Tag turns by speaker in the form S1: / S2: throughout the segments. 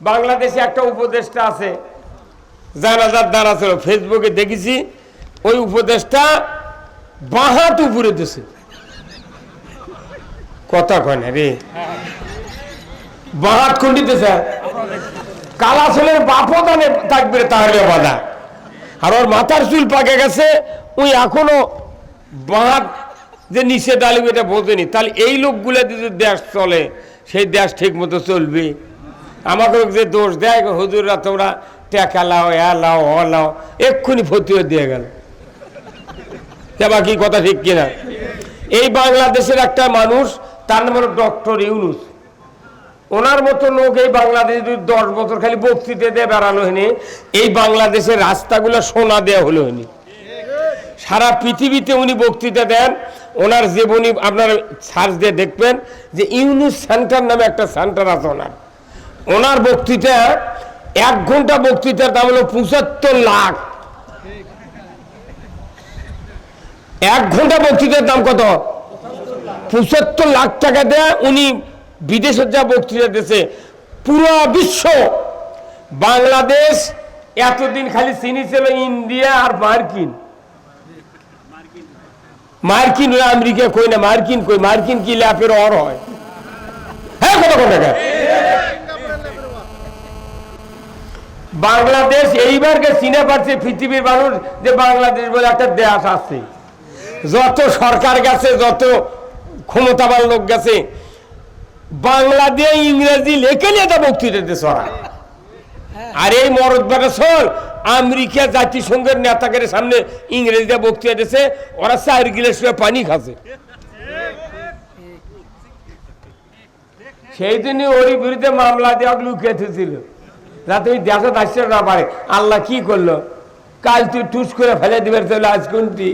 S1: বাংলাদেশে একটা উপদেষ্টা আছে, জানাজার দ্বারা ছিল, ফেসবুকে দেখেছি। ওই উপদেষ্টা বাঁ হাত উপরে দিছে, কথা কয় না রে, বাঁ হাত খুন্ডিতেছে। কালা ছেলের বাপও দানে থাকবে তাহলে বাধা। আর ওর মাথার চুল পাকে গেছে, ওই এখনো বাঁ হাত যে নিষেধ আলিম এটা বোঝেনি। তাহলে এই লোকগুলো যদি দেশ চলে, সেই দেশ ঠিক মতো চলবে। আমাকে যে দোষ দেয় হুজুররা তোমরা টেকা লাও, লাও, লাও, এক্ষুনি ফতুয়া দিয়ে গেল। বাকি কথা ঠিক কিনা? এই বাংলাদেশের একটা মানুষ, তার নাম হলো ডক্টর ইউনুস। ওনার মতো লোক এই বাংলাদেশে যদি 10 বছর খালি বক্তৃতা দিয়ে বেড়ানো হয়নি, এই বাংলাদেশের রাস্তাগুলো সোনা দেওয়া হলো হয়নি। সারা পৃথিবীতে উনি বক্তৃতা দেন। ওনার জীবনী আপনারা সার্চ দিয়ে দেখবেন যে ইউনুস সেন্টার নামে একটা সেন্টার আছে ওনার। ওনার বক্তৃতা 1 ঘন্টা বক্তৃতার দাম হলো 75 লাখ। 1 ঘন্টা বক্তৃতার দাম কত? 75 লাখ টাকা দেয়। উনি বিদেশের যা বক্তৃতা দিয়েছে, পুরো বিশ্ব বাংলাদেশ এতদিন খালি চিনিছিল ইন্ডিয়া আর মার্কিন। মার্কিন আমেরিকা কই না, মার্কিন কই, মার্কিন কি ল্যাপের অর হয়? হ্যাঁ, কত টাকা বাংলাদেশ এইবারকে চিনে পারছে পৃথিবীর মানুষ যে বাংলাদেশ বলে একটা দেশ আছে। যত সরকার গেছে, যত ক্ষমতাবান লোক গেছে, বাংলা দিয়ে ইংরেজি লেখে নিয়ে তা বক্তৃতা দিয়েছে ওরা। আর এই মরদ বেটা সল আমেরিকা জাতিসংঘের নেতাদের সামনে ইংরেজিতে বক্তৃতা দিয়েছে, ওরা 4 গিলাস পানি খাচ্ছে। সেই জন্য ওর বিরুদ্ধে মামলা দেওয়া লুকিয়ে ছিল, যাতে ওই দেশে আসতে না পারে। আল্লাহ কি করলো, কাল তুই টুস করে ফেলে দিবে, তাহলে আজ কোনটি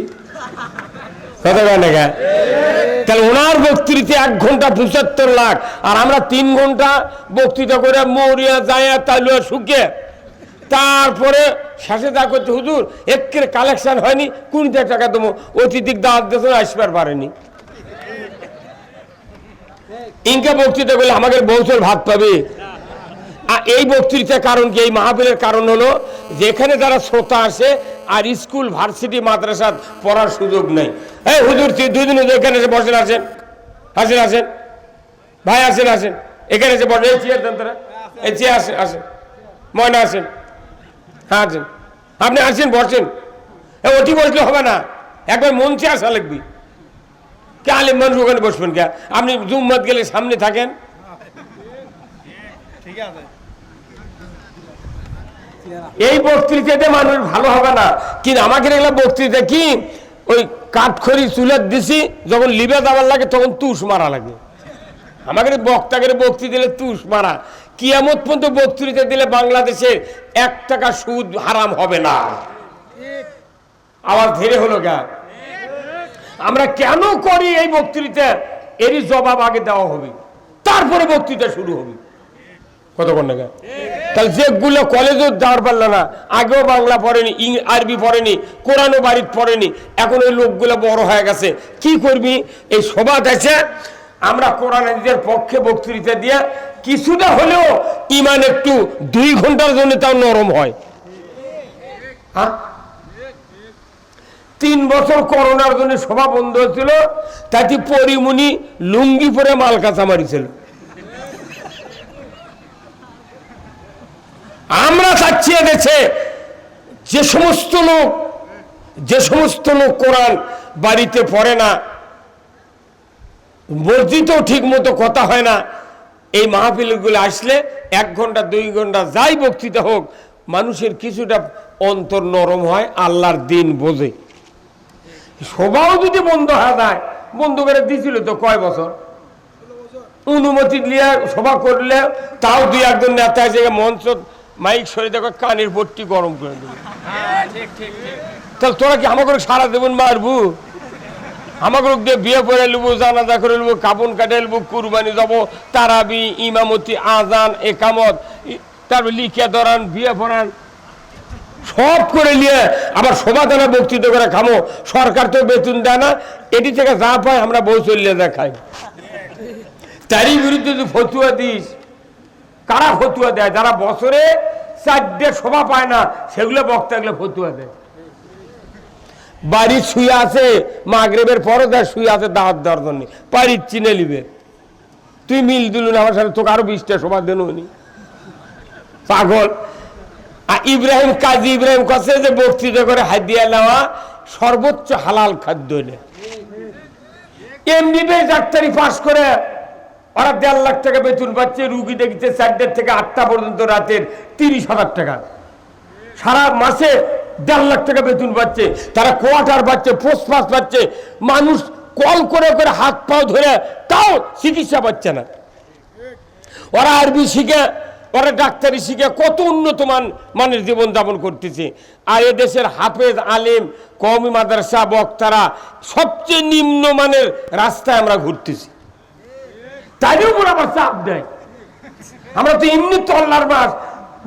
S1: তাহলে ওনার বক্তৃতা 1 ঘন্টা 75 লাখ, আর আমরা 3 ঘন্টা বক্তৃতা করে মরিয়া যায় তালুয়া শুকে, তারপরে শেষে যা করছে হুজুর একের কালেকশন হয়নি, 20 টাকা দেবো, অতিথিক দাওয়াত দিয়েছে, আসবার পারেনি। ইনকা বক্তৃতা করলে আমাদের বৌসল ভাত পাবে। আর এই বক্তৃতার কারণ কি, এই মাহফিলের কারণ হলো যেখানে যারা শ্রোতা আসে আর স্কুল ভার্সিটি মাদ্রাসা পড়ার সুযোগ নেই। এই হুজুর 2 দিন এখানে এসে বসেন, আসেন আসেন আসেন ভাই, আসেন আসেন এখানে এসে বসেন, এই চেয়ার দেন, তারা এই চেয়ার আসেন, আসেন ময়না আসেন, হ্যাঁ আসেন, আপনি আসেন বসেন। ওটি বসলে হবে না, একবার মঞ্চে আসা লাগবে। কে আলিম মানুষ ওখানে বসবেন কে? আপনি জুম্মাত গেলে সামনে থাকেন। এই বক্তৃতাতে মানুষ ভালো হবে না। কিন্তু আমাকে এগুলো বক্তৃতা কি, ওই কাঠখড়ি চুলের দিছি, যখন লিবে যাবার লাগে তখন তুষ মারা লাগে। আমাকে বক্তাকে বক্তৃতা দিলে তুষ মারা। কিয়ামত পর্যন্ত বক্তৃতা দিলে বাংলাদেশে 1 টাকা সুদ হারাম হবে না। আবার ধীরে হলো গা, আমরা কেন করি এই বক্তৃতা, এরই জবাব আগে দেওয়া হবে, তারপরে বক্তৃতা শুরু হবে। কতক্ষণ টাকা? তাহলে যেগুলো কলেজও যাওয়ার পারলো না, আগেও বাংলা পড়েনি, আরবি পড়েনি, কোরআনও বাড়িতে পড়েনি, এখন ওই লোকগুলো বড় হয়ে গেছে, কি করবি? এই সভা দেশে আমরা কোরআনের পক্ষে বক্তৃতা দিয়ে কিছুটা হলেও ইমান একটু 2 ঘন্টার জন্য তাও নরম হয়। হ্যাঁ, 3 বছর করোনার জন্য সভা বন্ধ হয়েছিল, তাতে পরিমণি লুঙ্গি পরে মাল কাঁচা মারিছিল। আমরা চাচ্ছি এদেশে যে সমস্ত লোক কোরআন বাড়িতে পড়ে না, মসজিদেও ঠিক মতো কথা হয় না, এই মাহফিলগুলো আসলে 1 ঘন্টা 2 ঘন্টা যাই বক্তৃতা হোক, মানুষের কিছুটা অন্তর নরম হয়, আল্লাহর দিন বোঝে। সভাও যদি বন্ধ হয়ে যায়, বন্ধ করে দিয়েছিল তো কয় বছর, অনুমতি নিয়ে সভা করলে তাও 2-1 জন নেতা এসে মঞ্চ মাইক সরে দেখো কানের ভর্তি গরম করে দেবে। তাহলে তোরা কি আমাকে সারা দেবেন মারবু? আমাকে দিয়ে বিয়ে করে নেবো, জানাজা করে নেবো, কাপন কাটে নেবো, কুরবানি যাবো, তারাবি, ইমামতি, আজান, একামত, তারপর লিখে ধরান, বিয়ে পড়ান, সব করে নিয়ে আবার সমাধানে বক্তৃতা করে খামো। সরকার তো বেতন দেয় না, এটি থেকে যা পায় আমরা বউ চলিয়ে দেখাই। তারই বিরুদ্ধে যদি ফতুয়া দিস, কারা ফতুয়া দেয়? যারা বছরে 4টে সভা পায় না সেগুলো বক্তা এগুলো ফতুয়া দেয়। বাড়ির শুয়ে আছে, মাগরিবের পরে তার শুয়ে আছে দাওয়াত দেওয়ার জন্য, বাড়ির চিনে নিবে। তুই মিল দিল না আমার সাথে, তোকে আরো 20টা সভা দেন উনি পাগল। আর ইব্রাহিম কাজী ইব্রাহিম কাছে যে বক্তৃতা করে হাদিয়া নেওয়া সর্বোচ্চ হালাল খাদ্য। এমবিবিএস ডাক্তারি পাস করে ওরা 1.5 লাখ টাকা বেতন পাচ্ছে, রুগী দেখছে 4টা থেকে 8টা পর্যন্ত রাতের 30,000 টাকা, সারা মাসে 1.5 লাখ টাকা বেতন পাচ্ছে, তারা কোয়ার্টার পাচ্ছে, পোস্ট পাস পাচ্ছে, মানুষ কল করে করে হাত পাও ধরে তাও চিকিৎসা পাচ্ছে না। ওরা আরবি শিখে, ওরা ডাক্তারি শিখে কত উন্নত মানের জীবনযাপন করতেছে। আর এদেশের হাফেজ আলেম কওমি মাদ্রাসা বক্তারা সবচেয়ে নিম্ন মানের রাস্তায় আমরা ঘুরতেছি, তাইও উপর আবার চাপ দেয়। আমরা তো এমনি তো আল্লাহর মাস,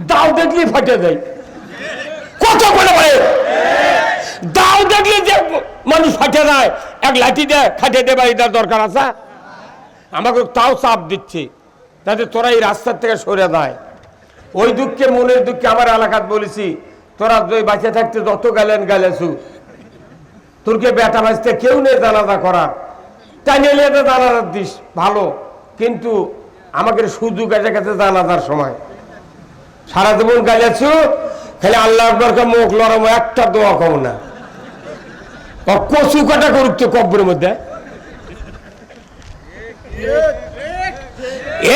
S1: দাও দেখলে ফাটে যায়। কত বলে ভাই দাও দেখলে যে মানুষ ফাটে যায়, এক লাঠি দেয় ফাটে দেয়, এটার দরকার আছে? আমাকে তাও চাপ দিচ্ছে তাতে তোরা এই রাস্তার থেকে সরে যায়। ওই দুঃখে, মনের দুঃখে আমার এলাকাত বলেছি, তোরা বাঁচে থাকতে যত গেলেন গেলেছু, তোরকে বেটা বাঁচতে কেউ নেই জানাজা করার, তাই নিলে জানাজার দিস ভালো, কিন্তু আমাকে সুযোগ আছে কাছে জানাজার সময় সারা জীবন গেলেছু, খালি আল্লাহর দরকার মুখ লড়াম, একটা দোয়া কম না, কচু কাটা করুক তো কব্বরের মধ্যে।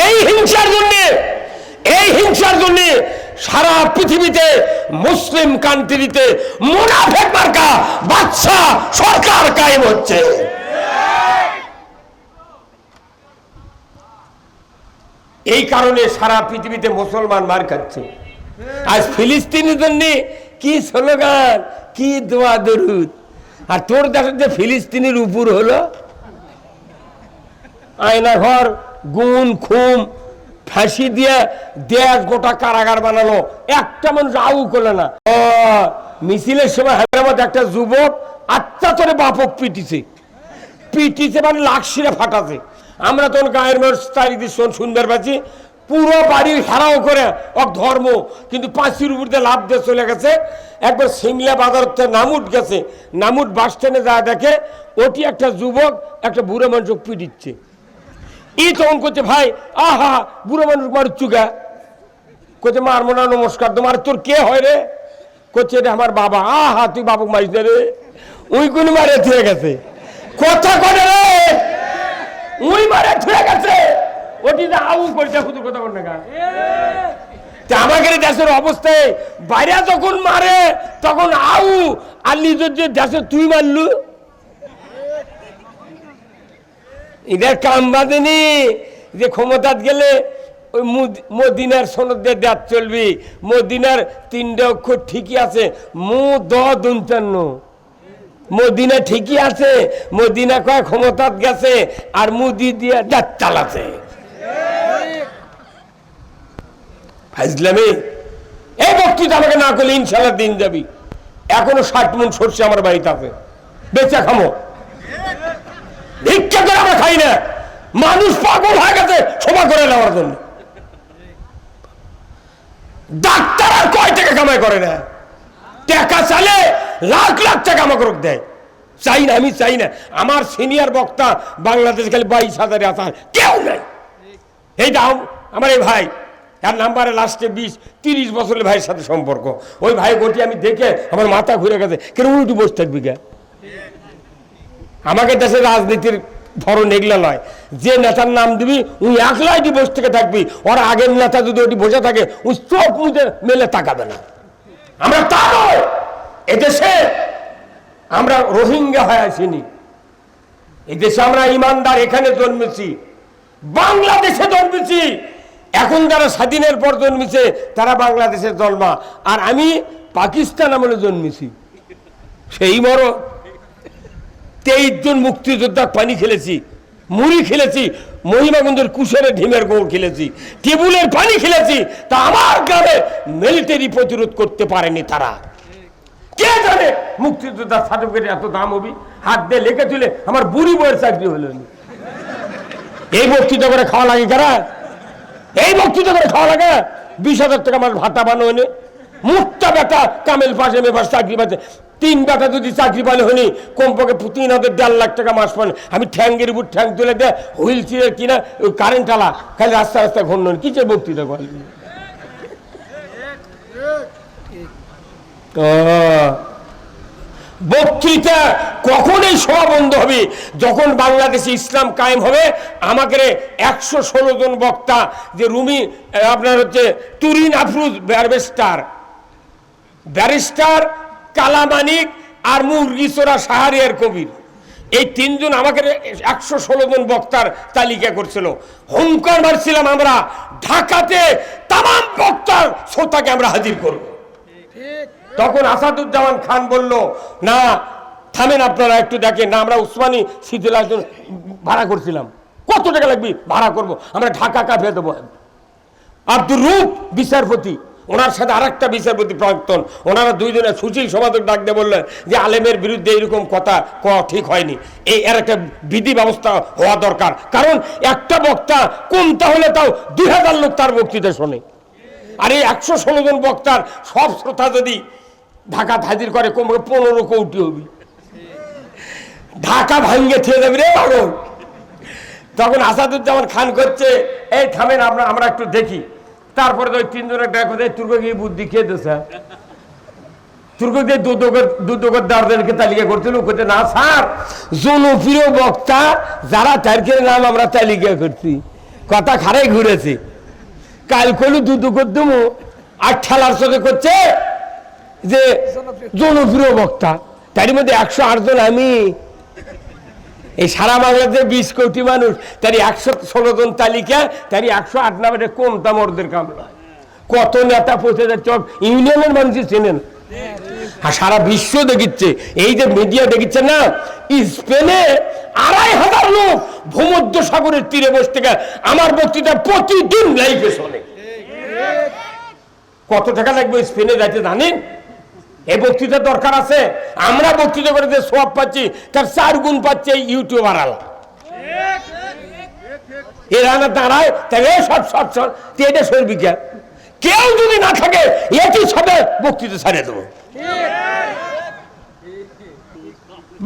S1: এই হিংসার জন্য সারা পৃথিবীতে মুসলিম কান্ট্রিতে মুনাফিক মার্কা বাদশা সরকার কায়েম হচ্ছে। এই কারণে সারা পৃথিবীতে মুসলমান মার খাচ্ছে। আজ ফিলিস্তিনের জন্য কি স্লোগান, কি দোয়া দরুদ, আর তোর দেশের যে ফিলিস্তিনের উপর হলো আয়না ঘর, গুণ খুম, ফাঁসি দিয়ে দেশ গোটা কারাগার বানালো, একটা মানুষ আউ করলো না। মিছিলের সময় হায়দ্রাবাদ একটা যুবক আত্মাতরে বাপক পিটিছে মানে লাকশিরে ফাটাছে। আমরা তখন গায়ের মানুষ চারিদিক সুন্দর পাচ্ছি, পুরো বাড়ির হারাও করে এক ধর্ম, কিন্তু পাঁচির উপর দিয়ে লাভ দিয়ে চলে গেছে। একবার সিংলা বাজার নামুট গেছে, নামুট বাস স্ট্যান্ডে যা দেখে ওটি একটা যুবক একটা বুড়ো মানুষ পিটিচ্ছে। ই তখন করছে, ভাই আহা বুড়ো মানুষ মারুচ্ছু গা, করছে মারবো না, নমস্কার তোমার, তোর কে হয় রে? করছে এটা আমার বাবা। আহা তুই বাবুক মারিস রে, ওই কোন মারে থুয়ে গেছে, কথা করে রে, ওই মারে থুয়ে গেছে, ওটি আউ করছে শুধু কথা বল না। আমাদের দেশের অবস্থায় বাইরে যখন মারে তখন আউ, আর নিজের যে দেশে তুই মারলু, এদের কাম বাঁধেনি যে ক্ষমতাত গেলে ওই মদিনার সনদ দিয়ে দেশ চলবি। মদিনার 3টে অক্ষর ঠিকই আছে, মদিনা ঠিকই আছে, মদিনা কয় ক্ষমতাত গেছে আর মুদি দিয়ে দেশ চালাছে। ফাইজলামি এই বক্তৃতা আমাকে না করলে ইনশাল্লাহ দিন যাবি। এখনো 60 মণ সরষে আমার বাড়িতে আছে, বেচা খামো, ভিক্ষা করে আমরা খাই না। মানুষ পাগল হয়ে গেছে সভা করে নেওয়ার জন্য। ডাক্তার আর কয় টাকা কামাই করে না, টাকা চালে লাখ লাখ টাকা আমাকে দেয়। চাই না, আমি চাই না আমার সিনিয়র বক্তা বাংলাদেশ খালি 22,000 আছে, কেউ নাই। এই দাম আমার এই ভাই, তার নাম্বারে লাস্টে 20-30 বছরের ভাইয়ের সাথে সম্পর্ক। ওই ভাই গোটি আমি দেখে আমার মাথা ঘুরে গেছে, কেন উল্টু বসে থাকবি কে? আমাকে দেশের রাজনীতির ধরন এগুলো নয়, যে নেতার নাম দিবি উনি একলাই বসে থেকে থাকবি, ওর আগের নেতা যদি ওটি বসে থাকে উনি চোখ মুখে মেলে তাকাবে না। আমরা তা নয়, এদেশে আমরা রোহিঙ্গা হয়ে আসিনি, এদেশে আমরা ইমানদার, এখানে জন্মেছি, বাংলাদেশে জন্মেছি। এখন যারা স্বাধীনের পর জন্মেছে তারা বাংলাদেশের জন্মা, আর আমি পাকিস্তান আমলে জন্মেছি। সেই বড় 23 জন মুক্তিযোদ্ধা পানি খেলেছি, মুড়ি খেলেছি, মহিমাগঞ্জের কুশারে ঢিমের গোড় খেলেছি, টেবুলের পানি খেলেছি, তা আমার গ্রামে মিলিটারি প্রতিরোধ করতে পারেনি তারা। কে জানে মুক্তিযোদ্ধার সার্টিফিকেট এত দাম হবি, হাত দিয়ে লেখে তুলে আমার বুড়ি বইয়ের চাকরি হলো। এই বক্তৃতা করে খাওয়া লাগে কারা? এই বক্তৃতা করে খাওয়া লাগে 20,000 টাকা আমার ভাতা বানো হয়নি। মুক্তা বেটা কামেল পাশে মেপাশ চাকরি পাচ্ছে, 3 বেটা যদি চাকরি পালে হয়নি কমপক্ষে 3,000-1.5 লাখ টাকা মাস পান। আমি ঠ্যাঙ্গের উপর ঠ্যাং তুলে দেয় হুইল চেয়ার কিনা কারেন্ট আলা খালি রাস্তা রাস্তা ঘন কি যে বক্তৃতা করে। বক্তৃতা কখনই সভা বন্ধ হবে যখন বাংলাদেশে ইসলাম কায়েম হবে। আমাকে 116 জন বক্তা, যে রুমি আপনার হচ্ছে তুরিন আফরুজ ব্যারিস্টার কালামানিক আর মুরগিচোরা শাহরিয়ার কবির, এই 3 জন আমাকে 116 জন বক্তার তালিকা করছিল। হুঙ্কার মারছিলাম আমরা ঢাকাতে তামাম বক্তার শ্রোতাকে আমরা হাজির করব। তখন আসাদুজ্জামান খান বলল, না থামেন আপনারা একটু দেখেন না, আমরা উসমানী শীতল ভাড়া করছিলাম, কত টাকা লাগবে ভাড়া করব, আমরা ঢাকা কাঁপিয়ে দেবো। আব্দুর রূপ বিচারপতি, ওনার সাথে আরেকটা বিচারপতি প্রাক্তন, ওনারা 2 জনের সুশীল সমাজক ডাক দিয়ে বললেন যে আলেমের বিরুদ্ধে এরকম কথা কওয়া ঠিক হয়নি, এর একটা বিধি ব্যবস্থা হওয়া দরকার। কারণ একটা বক্তা কমতা হলে তাও 2000 লোক তার বক্তৃতা শোনে, আর এই 116 জন বক্তার সব শ্রোতা যদি ঢাকা হাজির করে কমবে 15 কোটি হবি, ঢাকা ভাঙ্গে খেয়ে যাবি রে পাগল। তখন আসাদুজ্জামান খান করছে, এই থামেন আমরা একটু দেখি। তারপরে তো ওই 3 জনের দেখো তুর্ক গিয়ে বুদ্ধি খেয়ে দিয়েছে, তুর্ক দিয়ে দুদকের দারদেরকে তালিকা করছিল, করতে না স্যার জনপ্রিয় বক্তা যারা তারকের নাম আমরা তালিকা করছি, কথা খারাই ঘুরেছে। কাল কলু দুদকের দমু আর ঠেলার সাথে করছে যে জনপ্রিয় বক্তা, তারই মধ্যে 108 জন আমি। এই সারা বাংলাদেশে 20 কোটি মানুষ, তারই 116 জন তালিকা, তারই 108 নামে কমতা মর্দের কামলা। কত নেতা পৌঁছে যাচ্ছে, ইউনিয়নের মানুষই চেনেন, আর সারা বিশ্ব দেখিচ্ছে। এই যে মিডিয়া দেখিচ্ছে না, স্পেনে 2,500 লোক ভূমধ্য সাগরের তীরে বসে থেকে আমার বক্তৃতা প্রতিদিন লাইভে শোনে। কত টাকা লাগবে স্পেনে যাইতে জানেন? এই বক্তৃতা দরকার আছে। আমরা বক্তৃতা করে যে সওয়াব পাচ্ছি তার 4 গুণ পাচ্ছে এই ইউটিউবার আলা। এরা না দাঁড়ায় তাহলে সব এটা সর্বিকা কেউ যদি না থাকে একই সাথে বক্তৃতা ছাড়িয়ে দেবো।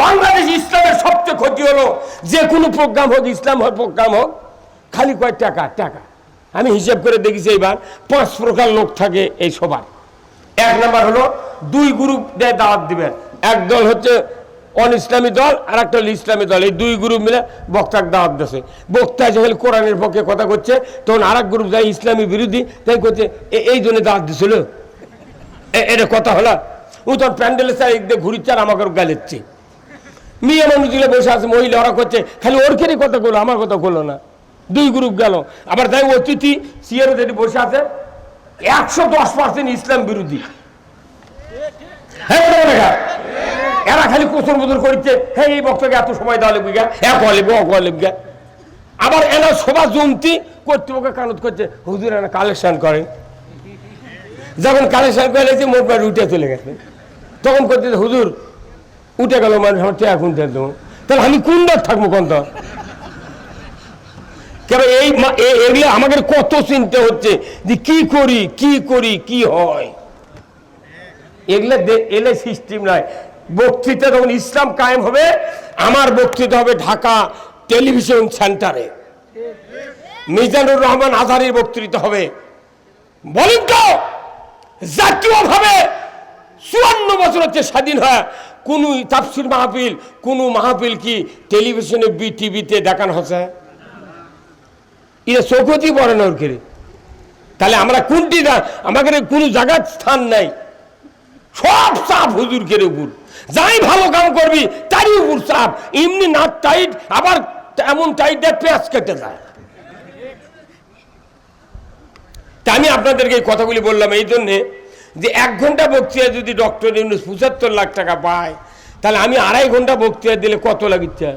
S1: বাংলাদেশ ইসলামের সবচেয়ে ক্ষতি হলো যে কোনো প্রোগ্রাম হোক, ইসলাম হোক প্রোগ্রাম হোক, খালি কয় টাকা টাকা। আমি হিসাব করে দেখেছি এইবার 5 প্রকার লোক থাকে এই সবার। 1 নাম্বার হলো 2 গ্রুপ দিয়ে দাওয়াত দিবেন, এক দল হচ্ছে অন ইসলামী দল আর একটা হলো ইসলামী দল, এই 2 গ্রুপ মিলে বক্তার দাওয়াত দিচ্ছে। বক্তা যখন কোরআনের পক্ষে কথা করছে তখন আর এক গ্রুপ যায় ইসলামী বিরোধী, তাই করছে এই জন্য দাওয়াত দিছিল, এটা কথা হলো। ও তখন প্যান্ডেলের চারিদিক দিয়ে ঘুরিচ্ছে আর আমাকে গালেচ্ছে। মেয়ে মানুষগুলো বসে আছে, মহিলা ওরা করছে খালি ওর কেন কথা বলো, আমার কথা বলো না। 2 গ্রুপ গেল। আবার তাই অতিথি সিয়ারে যদি বসে আছে 110% ইসলাম বিরোধী। এরা খালি কোচর মোচর করছে, হ্যাঁ এই বক্তাকে এত সময় দেওয়া লাগবে, লাগবে। আবার এরা সভা জমতি কর্তৃপক্ষ কানত করছে, হুজুর এরা কালেকশন করে। যখন কালেকশন করে গেছে মোট বাড়ি উঠে চলে গেছে, তখন করছে হুজুর উঠে গেল মানুষ আমার টাকা কোন দেবো, তাহলে আমি কোন দাঁত থাকবো কোন তো। কেন এগুলো আমাদের কত চিন্তা হচ্ছে যে কি করি কি হয়। এগুলো এলে সিস্টেম নয়। বক্তৃতা যখন ইসলাম কায়েম হবে, আমার বক্তৃতা হবে ঢাকা টেলিভিশন সেন্টারে, মিজানুর রহমান আজহারীর বক্তৃতা হবে। বলেন তো জাতীয়ভাবে 54 বছর হচ্ছে স্বাধীন হয়, কোন তাফসীর মাহফিল, কোন মাহফিল কি টেলিভিশনে বিটিভিতে দেখানো হচ্ছে? এরা চোখতি পড়ে না ওর কেড়ে। তাহলে আমরা কোনটি না, আমাদের কোনো জায়গার স্থান নাই, সব চাপ হুজুর কেড়ে উপর। যাই ভালো কাম করবি তারই উপর চাপ, এমনি না টাইট, আবার এমন টাইট দেয় পেঁয়াজ কেটে যায়। তা আমি আপনাদেরকে এই কথাগুলি বললাম এই জন্যে যে 1 ঘন্টা বক্তৃতা যদি ডক্টর ইউনূস 75 লাখ টাকা পায়, তাহলে আমি 2.5 ঘন্টা বক্তৃতা দিলে কত লাগিচ্ছে?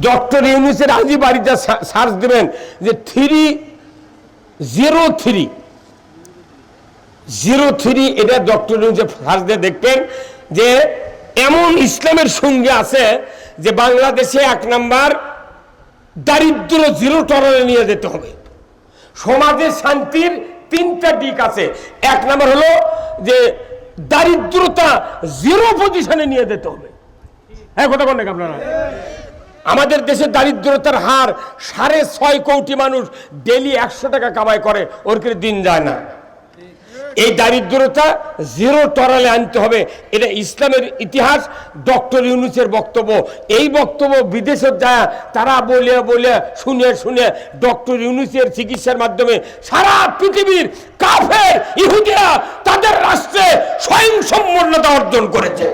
S1: ডক্টর ইউনূসের আজই বাড়িতে সার্চ দেবেন যে 303 এটা ডক্টর ইউনূসের সার্চ দিয়ে দেখবেন যে এমন ইসলামের সঙ্গে আছে যে বাংলাদেশে 1 নাম্বার দারিদ্র জিরো টলারে নিয়ে যেতে হবে। সমাজে শান্তির তিনটা দিক আছে। এক নম্বর হলো যে দারিদ্রতা জিরো পজিশনে নিয়ে যেতে হবে। হ্যাঁ, কথা বলেন আপনারা? আমাদের দেশে দারিদ্রতার হার 6.5 কোটি মানুষ ডেলি 100 টাকা কামাই করে, ওর করে দিন যায় না। এই দারিদ্রতা জিরো টলারে আনতে হবে। এটা ইসলামের ইতিহাস, ডক্টর ইউনূসের বক্তব্য। এই বক্তব্য বিদেশে যায় তারা বলে বলে শুনে শুনে ডক্টর ইউনূসের চিকিৎসার মাধ্যমে সারা পৃথিবীর কাফের ইহুদিরা তাদের রাষ্ট্রে স্বয়ংসম্পূর্ণতা অর্জন করেছে।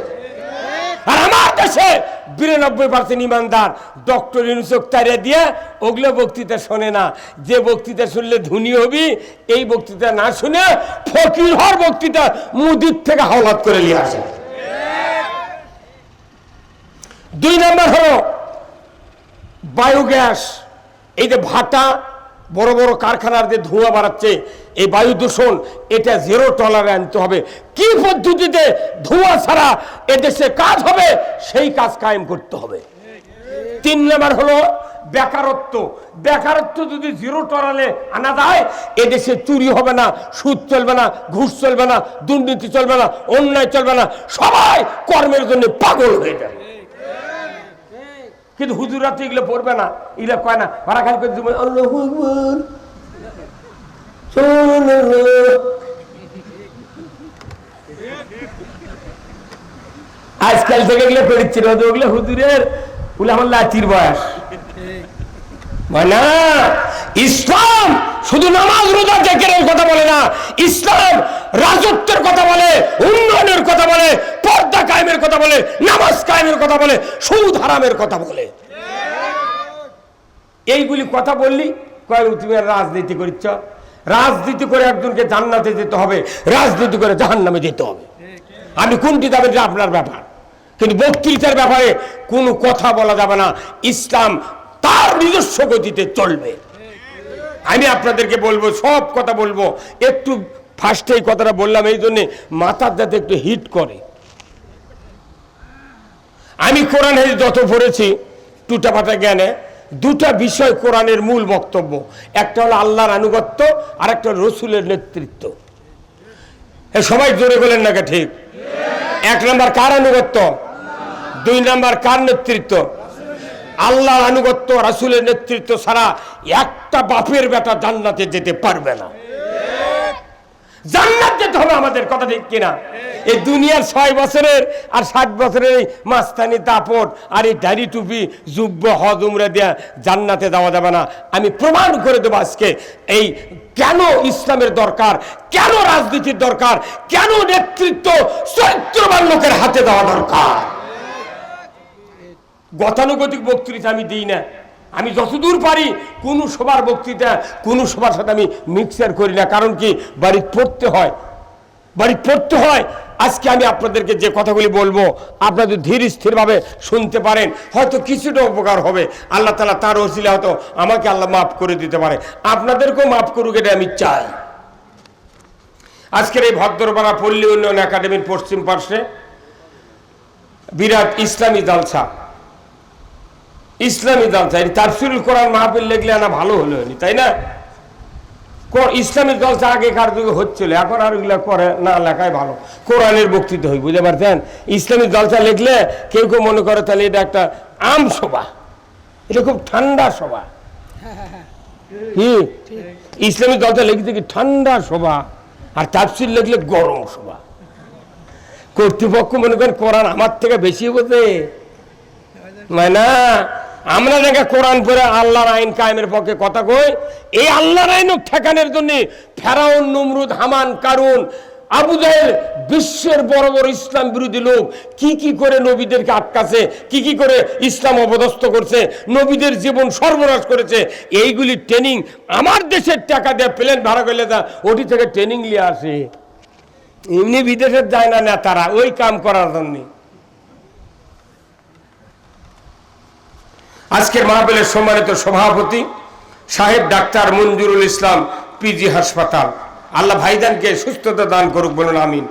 S1: আর আমার দেশে 92% ইমানদার ডক্টর ইউনূসকে তাড়িয়ে দিয়ে ওগুলো বক্তৃতা শোনে না। যে বক্তৃতা শুনলে ধনী হবি, এই বক্তৃতা না শুনে ফকির হওয়ার বক্তৃতা মুদির থেকে হাওলাত করে নিয়ে আসে। 2 নম্বর হলো বায়োগ্যাস। এই যে ভাটা, বড় বড় কারখানার যে ধোঁয়া বাড়াচ্ছে, এই বায়ু দূষণ, এটা জিরো টলারে আনতে হবে। কি পদ্ধতিতে ধোঁয়া ছাড়া এদেশে কাজ হবে সেই কাজ কায়েম করতে হবে। 3 নম্বর হলো বেকারত্ব। বেকারত্ব যদি জিরো টলারে আনা যায়, এদেশে চুরি হবে না, সুদ চলবে না, ঘুষ চলবে না, দুর্নীতি চলবে না, অন্যায় চলবে না, সবাই কর্মের জন্য পাগল হয়ে যাবে। কিন্তু হুজুরা তো এগুলো পড়বে না, এগুলো কয় না, ওরা খালি করে দিবে আল্লাহু আকবার, আজকাল থেকে এগুলো পড়িচ্ছিল, ওগুলো হুজুরের, ওগুলো আমার লাচির বয়স। মানে ইসলাম শুধু নামাজ রোজা জিকিরের কথা বলে না, ইসলাম রাজত্বের কথা বলে, উন্নয়নের কথা বলে, পর্দা কায়েমের কথা বলে, নামাজ কায়েমের কথা বলে, সুদ হারামের কথা বলে। এইগুলি কথা বললি কয় তুমি রাজনীতি করিচ্ছ। রাজনীতি করে একজনকে জান্নাতে যেতে হবে, রাজনীতি করে জাহান্নামে যেতে হবে। আমি কোনটি যাবেন এটা আপনার ব্যাপার, কিন্তু বক্তৃতার ব্যাপারে কোনো কথা বলা যাবে না। ইসলাম তার নিজস্ব গতিতে চলবে। আমি আপনাদেরকে বলবো, সব কথা বলবো, একটু ফার্স্টে এই কথাটা বললাম এই জন্যে মাথার যাতে একটু হিট করে। আমি কোরআন হাদিস যত পড়েছি টুটাপাটা জ্ঞানে, 2টা বিষয় কোরআনের মূল বক্তব্য। একটা হলো আল্লাহর আনুগত্য, আর একটা হলো রসুলের নেতৃত্ব। সবাই জোরে বলেন নাকি? ঠিক। 1 নম্বর কার আনুগত্য, 2 নম্বর কার নেতৃত্ব? আল্লাহর আনুগত্য, রাসূলের নেতৃত্ব ছাড়া একটা বাপের বেটা জান্নাতে যেতে পারবে না। জান্নাত যেতে হবে আমাদের, কথা ঠিক কিনা? এই দুনিয়ার 6 বছরের আর 60 বছরের মাস্তানি দাপট আর এই দাড়ি টুপি যুব্য হজ উমরা দিয়া জান্নাতে যাওয়া যাবে না। আমি প্রমাণ করে দেবো আজকে এই কেন ইসলামের দরকার, কেন রাজনীতির দরকার, কেন নেতৃত্ব চরিত্রবান লোকের হাতে দেওয়া দরকার। গতানুগতিক বক্তৃতা আমি দিই না। আমি যতদূর পারি কোন সবার বক্তৃতা কোন সবার সাথে আমি মিক্সার করি না। কারণ কি, বাড়িতে পড়তে হয়, বাড়িতে পড়তে হয়। আজকে আমি আপনাদেরকে যে কথাগুলি বলবো আপনাদের ধীর স্থিরভাবে শুনতে পারেন, হয়তো কিছুটা উপকার হবে। আল্লাহ তাআলা তার ওসিলা হয়তো আমাকে আল্লাহ মাফ করে দিতে পারে, আপনাদেরকেও মাফ করুক, এটা আমি চাই। আজকের এই ভদ্রপাড়া পল্লী উন্নয়ন একাডেমির পশ্চিম পার্শ্বে বিরাট ইসলামী জালসা, ইসলামী জালসা। তাফসীরুল কোরআন মাহফিল লেখলে না ভালো হলো, তাই না? ইসলামিক জলসা আগেকার যুগে হচ্ছিল, এখন আর ওইগুলা করে না, লেখাই ভালো। কোরআনের বক্তৃতা হয়, বুঝতে পারছেন? ইসলামিক জলসা লিখলে কেউ কেউ মনে করে তাহলে এটা একটা আম সভা, এটা খুব ঠান্ডা সভা। কি ইসলামিক জলসা লিখতে কি ঠান্ডা সভা, আর তাফসীর লিখলে গরম সভা। কর্তৃপক্ষ মনে করেন কোরআন আমার থেকে বেশি বোঝে, না? আমরা দেখে কোরআন পড়ে আল্লাহর আইন কায়েমের পক্ষে কথা কই, এই আল্লাহর আইন ঠেকানোর জন্য ফেরাউন, নমরুদ, হামান, কারুন, আবু জাহেল, বিশ্বের বড় বড় ইসলাম বিরোধী লোক কি কি করে নবীদেরকে আটকাছে, কি কি করে ইসলাম অপদস্থ করছে, নবীদের জীবন সর্বনাশ করেছে। এইগুলি ট্রেনিং আমার দেশের টাকা দিয়ে প্লেন ভাড়া করলে তা ওটি থেকে ট্রেনিং নিয়ে আসে। এমনি বিদেশের যায় না নেতারা ওই কাম করার জন্য। আজকের মাহফিলের সম্মানিত সভাপতি সাহেব ডাক্তার মঞ্জুরুল ইসলাম, পিজি হাসপাতাল, আল্লাহ ভাইজানকে সুস্থতা দান করুক, বলুন আমিন।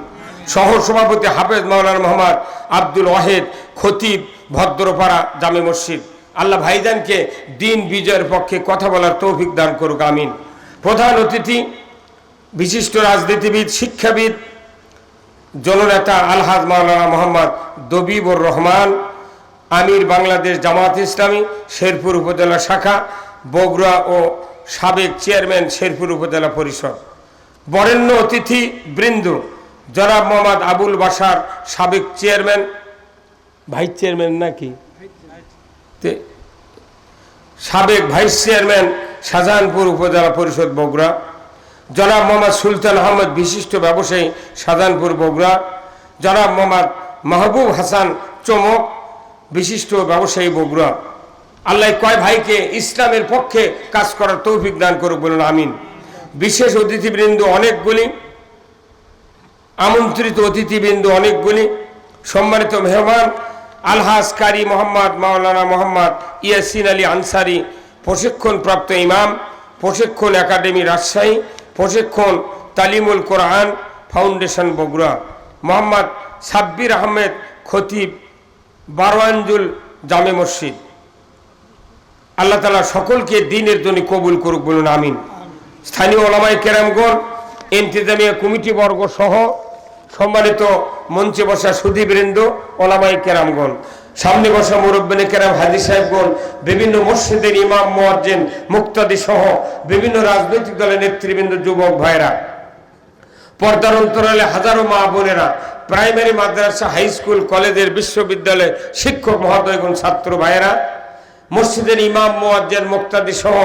S1: সহ সভাপতি হাফেজ মাওলানা মোহাম্মদ আব্দুল ওয়াহেদ, খতিব, ভদ্রপাড়া জামে মসজিদ, আল্লাহ ভাইজানকে দিন বিজয়ের পক্ষে কথা বলার তৌফিক দান করুক, আমিন। প্রধান অতিথি বিশিষ্ট রাজনীতিবিদ, শিক্ষাবিদ, জননেতা আলহাজ মাওলানা মোহাম্মদ দবিবুর রহমান, আমির বাংলাদেশ জামাত ইসলামী শেরপুর উপজেলা শাখা বগুড়া ও সাবেক চেয়ারম্যান শেরপুর উপজেলা পরিষদ। বরেণ্য অতিথি বৃন্দ জনাব মোহাম্মদ আবুল বাশার, সাবেক চেয়ারম্যান, ভাইস চেয়ারম্যান নাকি, সাবেক ভাইস চেয়ারম্যান শাহজাহানপুর উপজেলা পরিষদ বগুড়া। জনাব মোহাম্মদ সুলতান আহমদ, বিশিষ্ট ব্যবসায়ী, শাহজাহানপুর বগুড়া। জনাব মোহাম্মদ মাহবুব হাসান চমক, বিশিষ্ট ব্যবসায়ী, বগুড়া। আল্লাহ কয় ভাইকে ইসলামের পক্ষে কাজ করার তৌফিক দান করুক, বলুন আমিন। বিশেষ অতিথিবৃন্দ অনেকগুলি, আমন্ত্রিত অতিথিবৃন্দ অনেকগুলি, সম্মানিত মেহমান আলহাজ কারি মোহাম্মদ মাওলানা মোহাম্মদ ইয়াসিন আলী আনসারি, প্রশিক্ষণপ্রাপ্ত ইমাম, প্রশিক্ষণ একাডেমি রাজশাহী, প্রশিক্ষণ তালিমুল কোরআন ফাউন্ডেশন বগুড়া। মোহাম্মদ সাব্বির আহমেদ খতিব, বারোয়াঞ্জুল জামে মসজিদ। আল্লাহ তাআলা সকলকে দ্বীনের জন্য কবুল করুক, বলুন আমিন। স্থানীয় ওলামায়ে কেরামগণ, ইন্তেজামিয়া কমিটি বর্গ সহ সম্মানিত মঞ্চে বসা সুধীবৃন্দ, ওলামায়ে কেরামগণ, সামনে বসা মুরব্বিনে কেরাম, হাজী সাহেবগণ, বিভিন্ন মসজিদের ইমাম, মুয়াজ্জিন, মুক্তাদি সহ বিভিন্ন রাজনৈতিক দলের নেতৃবৃন্দ, যুবক ভাইরা, পর্দার অন্তরালে হাজারো মা বোনেরা, প্রাইমারি, মাদ্রাসা, হাই স্কুল, কলেজের, বিশ্ববিদ্যালয়ের শিক্ষক মহোদয়গণ, ছাত্র ভাইয়েরা, মসজিদের ইমাম, মুয়াজ্জিন, মুক্তাদি সহ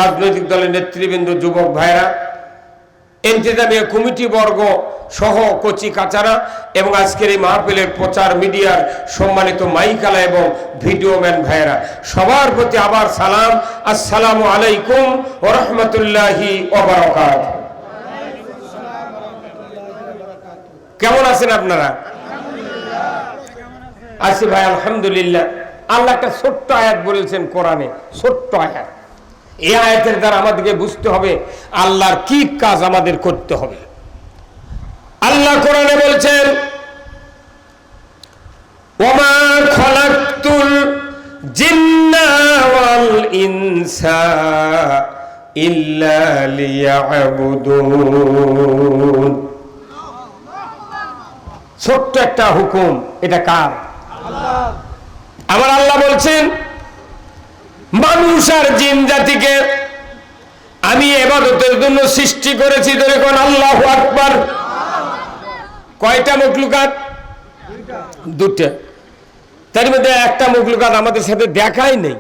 S1: রাজনৈতিক দলের নেতৃবৃন্দ, যুবক ভাইয়েরা, ইন্তেজামিয়া কমিটি বর্গ সহ কচি কাচারা এবং আজকের এই মাহফিলের প্রচার মিডিয়ার সম্মানিত মাইকালা এবং ভিডিও ম্যান ভাইয়েরা, সবার প্রতি আবার সালাম, আসসালামু আলাইকুম ওয়া রাহমাতুল্লাহি ওয়া বারাকাতুহু। কেমন আছেন আপনারা? আছি ভাই, আলহামদুলিল্লাহ। আল্লাহ একটা ছোট্ট আয়াত বলেছেন কোরআনে, ছোট্ট আয়াত। এই আয়াতের দ্বারা আমাদেরকে বুঝতে হবে আল্লাহর কি কাজ আমাদের করতে হবে। আল্লাহ কোরআনে বলছেন, ওমা খালাকতুল জিন্না ওয়াল ইনসা ইল্লা লিয়াবুদুন। ছোট্ট একটা হুকুম, এটা কার? আল্লাহ। আমার আল্লাহ বলছেন, মানুষ আর জিন জাতিকে আমি ইবাদতের জন্য সৃষ্টি করেছি। ধরে কোন আল্লাহু আকবার। কয়টা মখলুকাত? দুটা। তার মধ্যে একটা মখলুকাত আমাদের সাথে দেখাই নেই,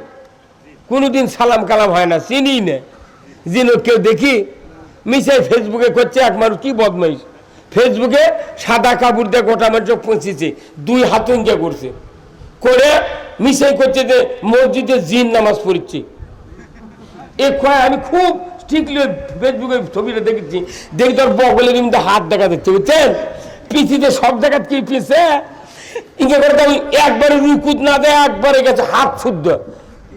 S1: কোনোদিন সালাম কালাম হয় না, চিনি না। জিন কেউ দেখি মিশাই ফেসবুকে করছে, এক মানুষ কি বদমাইশ, ফেসবুকে সাদা কাপড় দিয়ে গোটা মানুষ পৌঁছেছে, 2 হাত ইঙ্গা করছে, করে মিশাই করছে যে মসজিদে জিন নামাজ পড়ছে। এ কয় আমি খুব স্ট্রিক্টলি ফেসবুকে ছবিটা দেখেছি, দেখি তোর বগলের কিন্তু হাত দেখা যাচ্ছে, বুঝছেন, পিছিতে সব দেখাত কি পিছে ইঙ্গে করে আমি একবারে রুকুত না দেয়, একবারে গেছে হাত শুদ্ধ।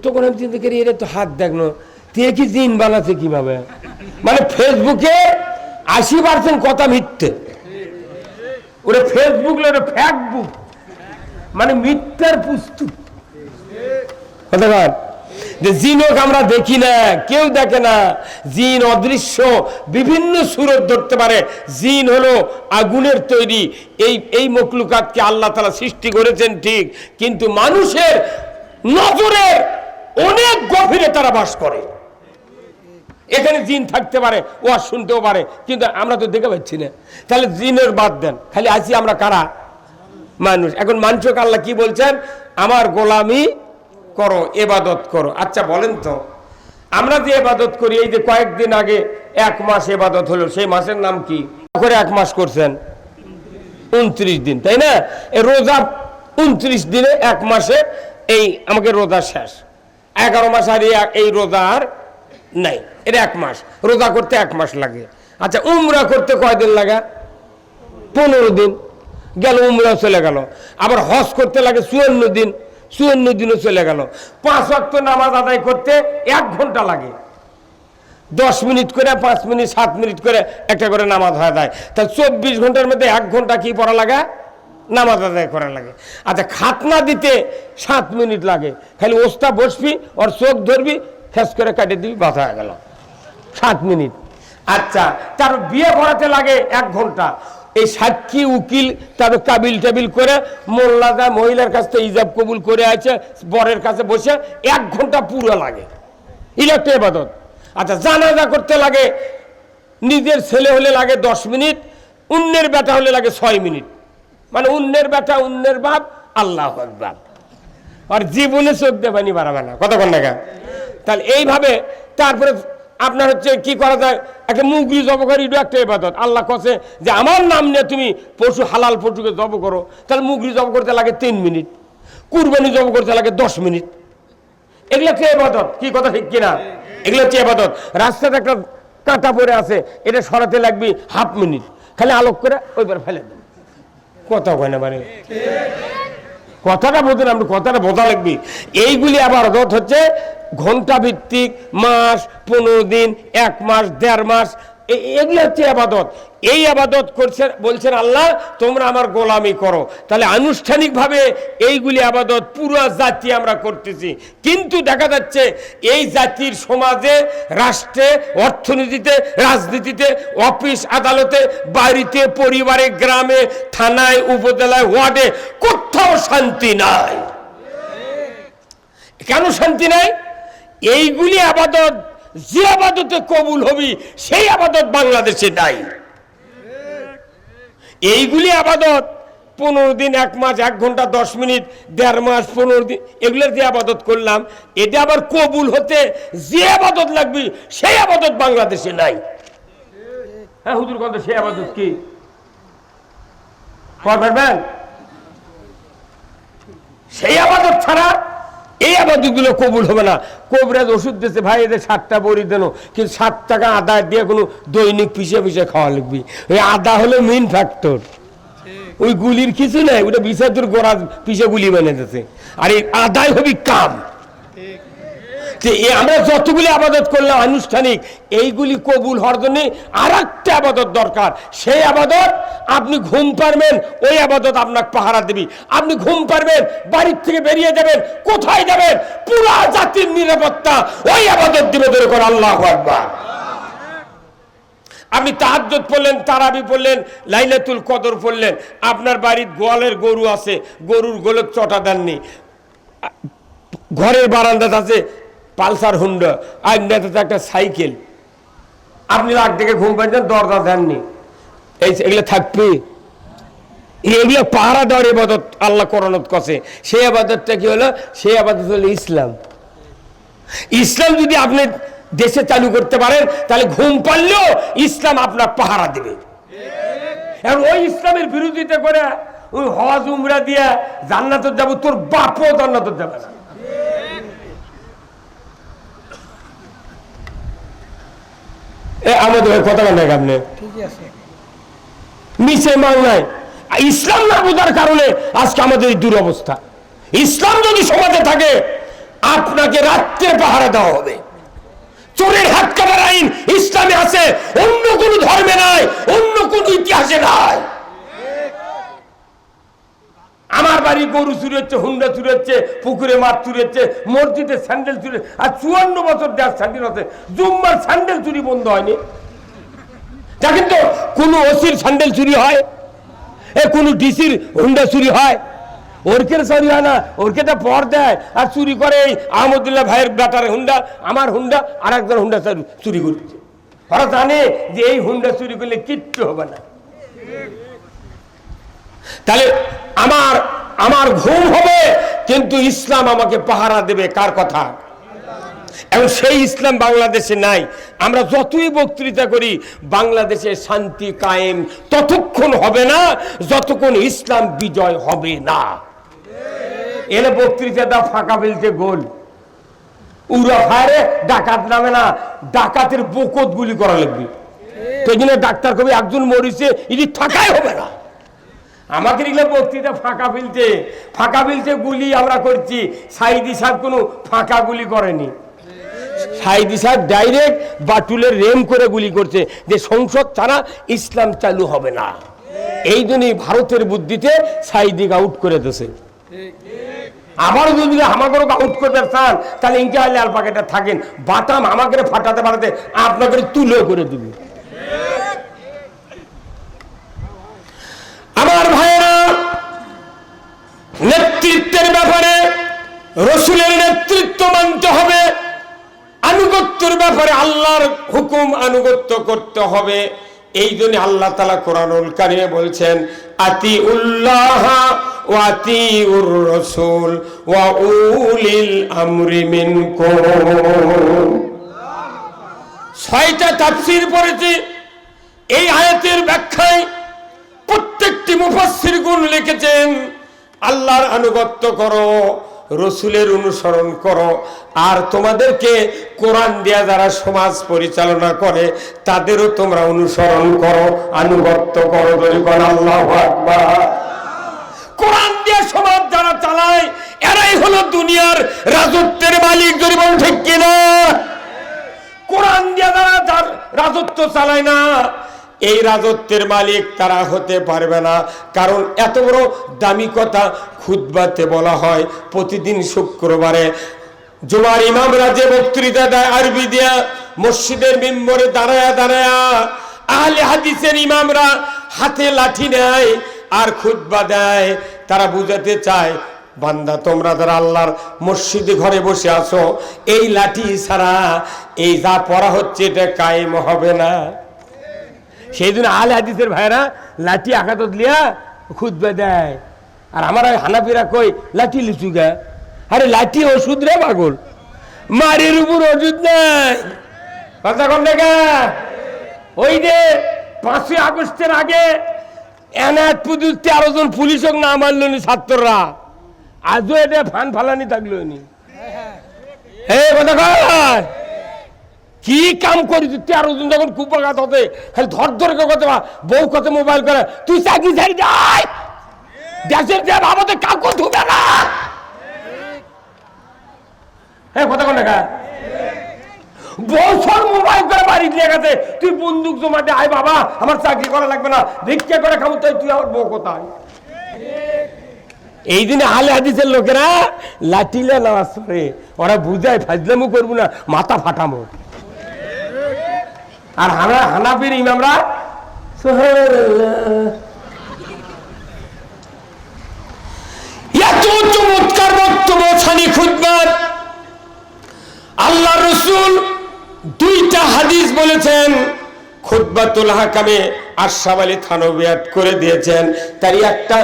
S1: তখন আমি চিন্তা করি এরা তো হাত দেখলো, তে কি জিন বানাচ্ছে কিভাবে? মানে ফেসবুকে 80% কথা মিথ্যে। ওরা ফেসবুক ফ্যাকবুক, মানে মিথ্যার পুস্তক। জিনক আমরা দেখি না, কেউ দেখে না। জিন অদৃশ্য, বিভিন্ন সুরত ধরতে পারে। জিন হলো আগুনের তৈরি। এই মখলুকাতকে আল্লাহ তাআলা সৃষ্টি করেছেন ঠিক, কিন্তু মানুষের নজরে অনেক গভীরে তারা বাস করে। এখানে জিন থাকতে পারে, ওয়াজ শুনতেও পারে, কিন্তু আমরা তো দেখে পাচ্ছি না। তাহলে জিনের বাদ দেন, খালি আছি আমরা কারা? মানুষ। এখন মানুষকে আল্লাহ কি বলছেন? আমার গোলামি করো, ইবাদত করো। আচ্ছা বলেন তো, আমরা যে ইবাদত করি, এই যে কয়েকদিন আগে 1 মাস ইবাদত হলো, সেই মাসের নাম কি করে? 1 মাস করছেন 29 দিন, তাই না? এই রোজা 29 দিনে 1 মাসে এই আমাকে রোজা শেষ। 11 মাস আর এই রোজা আর নাই, এটা 1 মাস। রোজা করতে 1 মাস লাগে। আচ্ছা উমরা করতে কয়দিন লাগে? 15 দিন গেল, উমরা চলে গেল। আবার হজ করতে লাগে 54 দিন, 54 দিনও চলে গেল। 5 ওয়াক্ত নামাজ আদায় করতে 1 ঘন্টা লাগে। 10 মিনিট করে, 5 মিনিট, 7 মিনিট করে একটা করে নামাজ হয়ে যায়। তাহলে 24 ঘন্টার মধ্যে 1 ঘন্টা কি পড়া লাগে? নামাজ আদায় করা লাগে। আচ্ছা, খাতনা দিতে 7 মিনিট লাগে, খালি ওস্তা বসবি ওর চোখ ধরবি ফেস করে কাটে দিবি, বাধা হয়ে গেল 7 মিনিট। আচ্ছা, তার বিয়ে করাতে লাগে 1 ঘন্টা। এই সাক্ষী উকিল তবে কাবিল টাবিল করে মোল্লাদা মহিলার কাছ থেকে ইজাব কবুল করে আছে বরের কাছে বসে 1 ঘন্টা পুরো লাগে, এটা একটা ইবাদত। আচ্ছা, জানাজা করতে লাগে, নিজের ছেলে হলে লাগে 10 মিনিট, অন্যের বেটা হলে লাগে 6 মিনিট। মানে অন্যের বেটা অন্যের বাপ, আল্লাহু আকবার। আর জীবনে চোখ দিয়ে পানি বাড়াবে না, কতক্ষণ টাকা। তাহলে এইভাবে তারপরে আপনার হচ্ছে কি করা যায়, একটা মুগরি জব করি, এটা একটা ইবাদত। আল্লাহ কাছে যে আমার নাম নিয়ে তুমি পশু হালাল পশুকে জব করো, তাহলে মুগরি জব করতে লাগে 3 মিনিট, কুরবানি জব করতে লাগে 10 মিনিট। এগুলো হচ্ছে ইবাদত, কি কথা ঠিক কিনা? এগুলো হচ্ছে ইবাদত। রাস্তাতে একটা কাঁটা পড়ে আছে, এটা সরাতে লাগবে 1/2 মিনিট, খালি আলোক করে ওইবার ফেলে দেন, কথা হয় না মানে কথাটা বোঝেন, আপনি কথাটা বোঝা লাগবে। এইগুলি আবার হচ্ছে ঘন্টা ভিত্তিক, মাস, 15 দিন, 1 মাস, 1.5 মাস, এগুলো হচ্ছে আবাদত। এই আবাদত করছেন, বলছেন আল্লাহ তোমরা আমার গোলামি করো। তাহলে আনুষ্ঠানিকভাবে এইগুলি আবাদত পুরো জাতি আমরা করতেছি, কিন্তু দেখা যাচ্ছে এই জাতির সমাজে, রাষ্ট্রে, অর্থনীতিতে, রাজনীতিতে, অফিস আদালতে, বাড়িতে, পরিবারে, গ্রামে, থানায়, উপজেলায়, ওয়ার্ডে কোথাও শান্তি নাই। কেন শান্তি নাই? এইগুলি আবাদত, যে আবাদতে কবুল হবি সেই আবাদত বাংলাদেশে নাই। এইগুলি আবাদত 15 দিন, 1 মাস, 1 ঘন্টা, 10 মিনিট, 1.5 মাস, 15 দিন, এগুলোর যে আবাদত করলাম, এটা আবার কবুল হতে যে আবাদত লাগবে সেই আবাদত বাংলাদেশে নাই। হ্যাঁ হুজুর, কথা সেই আবাদত কি পারবেন? সেই আবাদত ছাড়া এই আবাদতগুলো কবুল হবে না। কবিরাজ ওষুধ দিয়েছে, ভাই এদের 7টা বড়ি দেন, কিন্তু 7 টাকা আদা দিয়ে কোনো দৈনিক পিছিয়ে পিছিয়ে খাওয়া লাগবে। ওই আদা হলো মেইন ফ্যাক্টর, ওই গুলির কিছু নাই, ওটা বিষাদুর গোড়া পিছিয়ে গুলি বানিয়ে দিতেছে, আর এই আদাই হবি কাম। আমরা যতগুলি আবাদত করলাম আনুষ্ঠানিক, এইগুলি কবুল হওয়ার জন্য আর একটা আবাদত দরকার। সেই আবাদত আপনি ঘুম পারবেন, ওই আবাদত আপনাকে পাহারা দিবি। আপনি ঘুম পারবেন, বাড়ির থেকে বেরিয়ে যাবেন, কোথায় যাবেন, পুরা জাতির নিরাপত্তা ওই আবাদত দিবে। ধরে করে আল্লাহু আকবার। আপনি তাহাজ্জুদ পড়লেন, তারাবি পড়লেন, লাইলাতুল কদর পড়লেন, আপনার বাড়ির গোয়ালের গরু আছে, গরুর গোলত চটা দেননি, ঘরের বারান্দাতে আছে পালসার হুন্ডা, আর নেতাতে একটা সাইকেল, আপনি রাত থেকে ঘুম পাচ্ছেন, দরজা দেননি, এগুলো থাকবে? এগুলো পাহারা দেওয়ার ইবাদত আল্লাহ কোরআনত কছে। সেই আবাদতটা কি হলো? সেই আবাদত হলো ইসলাম। ইসলাম যদি আপনি দেশে চালু করতে পারেন, তাহলে ঘুম পারলেও ইসলাম আপনার পাহারা দেবে। আর ওই ইসলামের বিরোধিতা করে ওই হজ উমরা দিয়া জান্নাতে যাবো, তোর বাপও জান্নাতে যাবে না। আমাদের কথা বলেন আপনি, নিচে মাংলায় ইসলাম না বোঝার কারণে আজকে আমাদের এই দুরবস্থা। ইসলাম যদি সমাজে থাকে, আপনাকে রাত্রে পাহারা দেওয়া হবে। চোরের হাত কাটার আইন ইসলামে আছে, অন্য কোন ধর্মে নাই, অন্য কোন ইতিহাসে নাই। আমার বাড়ি গরু চুরি হচ্ছে, হুন্ডা চুরি হচ্ছে, পুকুরে মাছ চুরি হচ্ছে, মসজিদে স্যান্ডেল চুরি, আর 54 বছর দেশ স্বাধীন হচ্ছে, জুম্মার স্যান্ডেল চুরি বন্ধ হয়নি। দেখেন তো, কোন ওসির স্যান্ডেল চুরি হয়, কোন ডিসির হুন্ডা চুরি হয়? ওরকের চুরি হয় না, ওরকেটা পর দেয় আর চুরি করে এই আহমদুল্লাহ ভাইয়ের বেটার হুন্ডা, আমার হুন্ডা, আর একজন হুন্ডা চুরি করছে। ওরা জানে যে এই হুন্ডা চুরি করলে কিচ্ছু হবে না। তাহলে আমার ঘুম হবে, কিন্তু ইসলাম আমাকে পাহারা দেবে। কার কথা? এবং সেই ইসলাম বাংলাদেশে নাই। আমরা যতই বক্তৃতা করি, বাংলাদেশে শান্তি কায়েম ততক্ষণ হবে না যতক্ষণ ইসলাম বিজয় হবে না। এলে বক্তৃতাটা ফাঁকা ফেলতে গোল, উড়া ফায়ারে ডাকাত নামে না, ডাকাতের বকত গুলি করা লাগবে। সেই জন্য ডাক্তার কবি একজন মরিছে, এটি ফাঁকাই হবে না। আমাকে এগুলো বক্তৃতা ফাঁকা ফেলতে গুলি আমরা করছি। সাইদি সাহেব কোনো ফাঁকা গুলি করেনি। সাইদি সাহেব ডাইরেক্ট বাটুলের রেম করে গুলি করছে যে সংসদ ছাড়া ইসলাম চালু হবে না। এই জন্যই ভারতের বুদ্ধিতে সাইদিক আউট করে দিয়েছে। আবার যদি আমাকে আউট করতে চান তাহলে ইনকে আলে আল পাকেটা থাকেন, বাটাম আমাকে ফাটাতে পাঠাতে আপনাকে তুলে করে দিবে। আমার ভাইয়েরা, নেতৃত্বের ব্যাপারে রসুলের নেতৃত্ব মানতে হবে, আনুগত্যের ব্যাপারে আল্লাহর হুকুম আনুগত্য করতে হবে। এই জন্য আল্লাহ তাআলা কোরআনুল কারীমে বলছেন আতিউল্লাহ ওয়া আতিউর রাসূল ওয়া উলিল আমরি মিনকুম। 6টা তাফসীর পড়েছি। এই আয়াতের ব্যাখ্যায় প্রত্যেকটি মুফাসসিরগণ লিখেছেন আল্লাহর আনুগত্য করো, রসুলের অনুসরণ করো, আর তোমাদেরকে কোরআন দিয়া যারা সমাজ পরিচালনা করে তাদেরও তোমরা অনুসরণ করো, আনুগত্য করো। আল্লাহু আকবার। কোরআন দিয়ে সমাজ যারা চালায় এরাই হলো দুনিয়ার রাজত্বের মালিক। জরিবন ঠিক কিনা? কোরআন দিয়ে যারা রাজত্ব চালায় না, এই রাজত্বের মালিক তারা হতে পারবে না। কারণ এত বড় দামি কথা খুতবাতে বলা হয়। প্রতিদিন শুক্রবারে জুমার ইমামরা যে বক্তৃতা দেয় আরবি দিয়া, মসজিদের মিম্বরে দাঁড়ায়া দাঁড়ায়া আহলে হাদিসের ইমামরা হাতে লাঠি নেয় আর খুতবা দেয়। তারা বুঝাতে চায়, বান্দা তোমরা যারা আল্লাহর মসজিদে ঘরে বসে আছো, এই লাঠি ছাড়া এই যা পড়া হচ্ছে এটা কায়েম হবে না। সেই জন্য আহলে হাদিসের ভাইরা লাঠি আঘাত লিয়া খুতবা দেয়। আর আমার হানাফিরা কই লাঠি লিচু গা। আরে লাঠি ওষুধ রে পাগল, মারির উপর ওষুধ নাই। কথা কন দেখা। ওই যে 5ই আগস্টের আগে এনায়েত পুলিশ 13 জন পুলিশক না মারল নি ছাত্ররা, আজও এটা ফান ফালানি থাকলো নি। কথা কয় কি কাম করি? 13 জন যখন কুপাঘাত হতে খালি ধর ধরে কথা, বউ কত মোবাইল করে, তুই চাকরি ছাড়ি যাই, দেশের যে বাবাতে কাউকে ধুবে না। কথা কোন দেখা বছর মোবাইল করে বাড়ি দিয়ে গেছে, তুই বন্দুক জমা দে, আয় বাবা আমার চাকরি করা লাগবে না, ভিক্ষা করে খাবো, তাই তুই আমার বউ কোথায়? এই দিনে আহলে হাদিসের লোকেরা লাঠিলে নামাজ পড়ে, ওরা বুঝায় ফাজলামু করবো না, মাথা ফাটামো। আর হানাফির ইমামরা এত চমৎকার বক্তব্য ছানি খুতবার। আল্লাহ রসুল 2টা হাদিস বলেছেন, খুতবাতুল হাকামে আশরাফ আলী থানভী করে দিয়েছেন। তারই একটা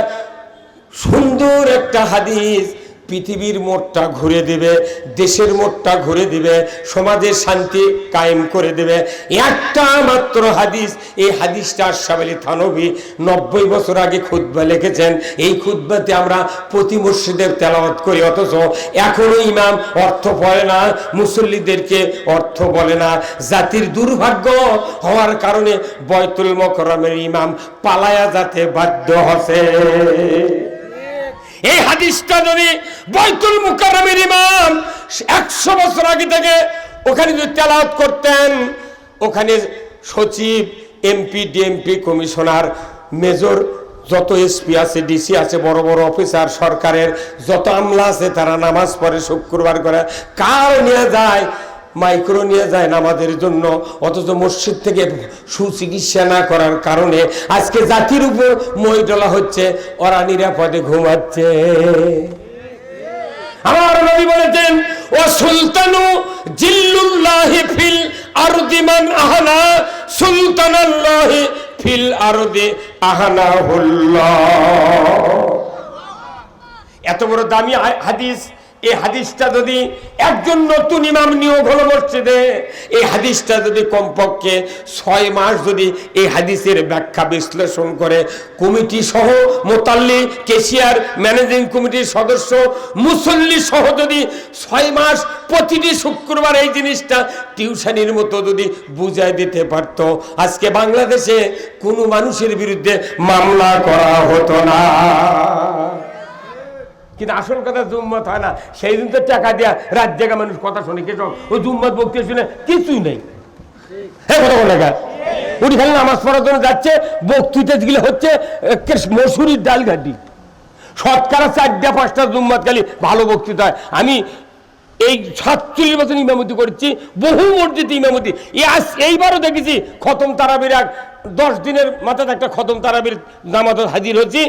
S1: সুন্দর একটা হাদিস পৃথিবীর মোড়টা ঘুরে দিবে, দেশের মোড়টা ঘুরে দিবে, সমাজের শান্তি কায়েম করে দেবে। একটা মাত্র হাদিস। এই হাদিসটা আশরাফ আলী থানভী 90 বছর আগে খুতবা লিখেছেন। এই খুতবাতে আমরা প্রতি মসজিদে তেলাওয়াত করি, অথচ এখনো ইমাম অর্থ পড়ে না, মুসল্লিদেরকে অর্থ বলে না। জাতির দুর্ভাগ্য হওয়ার কারণে বয়তুল মুকাররমের ইমাম পালায়া যেতে বাধ্য হচ্ছে। এই হাদিসটা যদি বয়তুল মুকাররমের ইমাম 100 বছর আগে থেকে ওখানে যদি তেলাওয়াত করতেন, ওখানে সচিব, এমপি, ডিএমপি, কমিশনার, মেজর, যত এসপি আছে, ডিসি আছে, বড় বড় অফিসার, সরকারের যত আমলা আছে, তারা নামাজ পড়ে শুক্রবার করে। কার নিয়ে যায়? মাইক্রো নিয়ে যায় নামাজের জন্য। অথচ মসজিদ থেকে সুচিকিৎসা না করার কারণে আজকে জাতির উপর মই ডলা হচ্ছে, ওরা নিরাপদে ঘুমাচ্ছে। আমার নবী বলেছেন, ও সুলতানু জিল্লুল্লাহি ফিল আরদি মান আহনা সুলতানাল্লাহি ফিল আরদি আহনাহুল্লাহ। এত বড় দামি হাদিস। এই হাদিসটা যদি একজন নতুন ইমাম নিয়োগ হলো মসজিদে, এই হাদিসটা যদি কমপক্ষে 6 মাস যদি এই হাদিসের ব্যাখ্যা বিশ্লেষণ করে, কমিটি সহ, মোতাল্লি, কেশিয়ার, ম্যানেজিং কমিটির সদস্য, মুসল্লি সহ যদি 6 মাস প্রতিটি শুক্রবার এই জিনিসটা টিউশনির মতো যদি বুঝাই দিতে পারতো, আজকে বাংলাদেশে কোনো মানুষের বিরুদ্ধে মামলা করা হতো না। কিন্তু আসল কথা জুম্মত হয় না। সেই দিন তো টাকা দিয়া রাত জায়গা মানুষ কথা শুনে, কে ও জুম্মত বক্তৃতা শুনে কিছুই নেই। হ্যাঁ, কথা বলে উনি খালি নামাজ পড়ার জন্য যাচ্ছে, বক্তৃতা দিলে হচ্ছে মসুরির ডাল ঘাটি, শতকরা 4-5টা জুম্মাত খালি ভালো বক্তৃতা হয়। আমি এই 47 বছর ইমামতি করেছি, বহু মসজিদে ইমামতি, এইবারও দেখেছি খতম তারাবির 10 দিনের মাথায় একটা খতম তারাবির নামাজ হাজির হচ্ছি।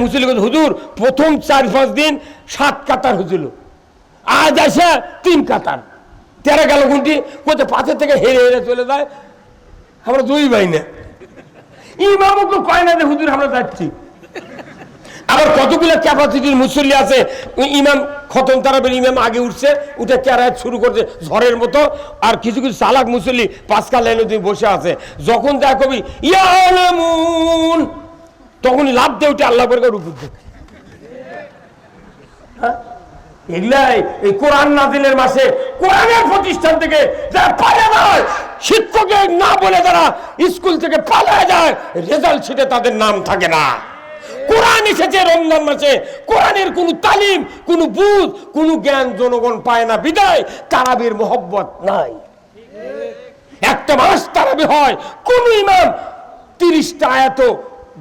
S1: মুসলিম হুজুর প্রথম 4-5 দিন 7 কাতার হয়েছিল, আজ আসে 3 কাতার। 13 গেল ঘন্টি কোথায় পাথর থেকে হেরে হেরে চলে যায়। আমরা 2 ভাই না, ইমামকে কয় না যে হুজুর আমরা যাচ্ছি। আবার কতগুলো ক্যাপাসিটির মুসল্লি আছে, ইমাম খতম তারাবির ইমাম আগে উঠছে, উঠে ক্যারায়াত শুরু করছে ঝড়ের মতো, আর কিছু কিছু চালাক মুসল্লি 5 লাইনে তুমি বসে আছে। যখন যা কবি ইয়ালামুন তখনই লাভ দিয়ে উঠে আল্লাহ করে রুকু দেয়। এগুলাই এই কোরআন নাজিলের মাসে কোরআনের প্রতিষ্ঠান থেকে যারা পালিয়ে যায়, শিক্ষকে না বলে যারা স্কুল থেকে পালিয়ে যায়, রেজাল্ট শিটে তাদের নাম থাকে না। কোরআন এসেছে রমজান মাসে, কোরআনের কোনো তালিম, কোনো বুঝ, কোনো জ্ঞান জনগণ পায় না, বিদায় তারাবির মোহব্বত নাই। একটা মাস তারাবি হয়, কোন ইমাম 30টা আয়াত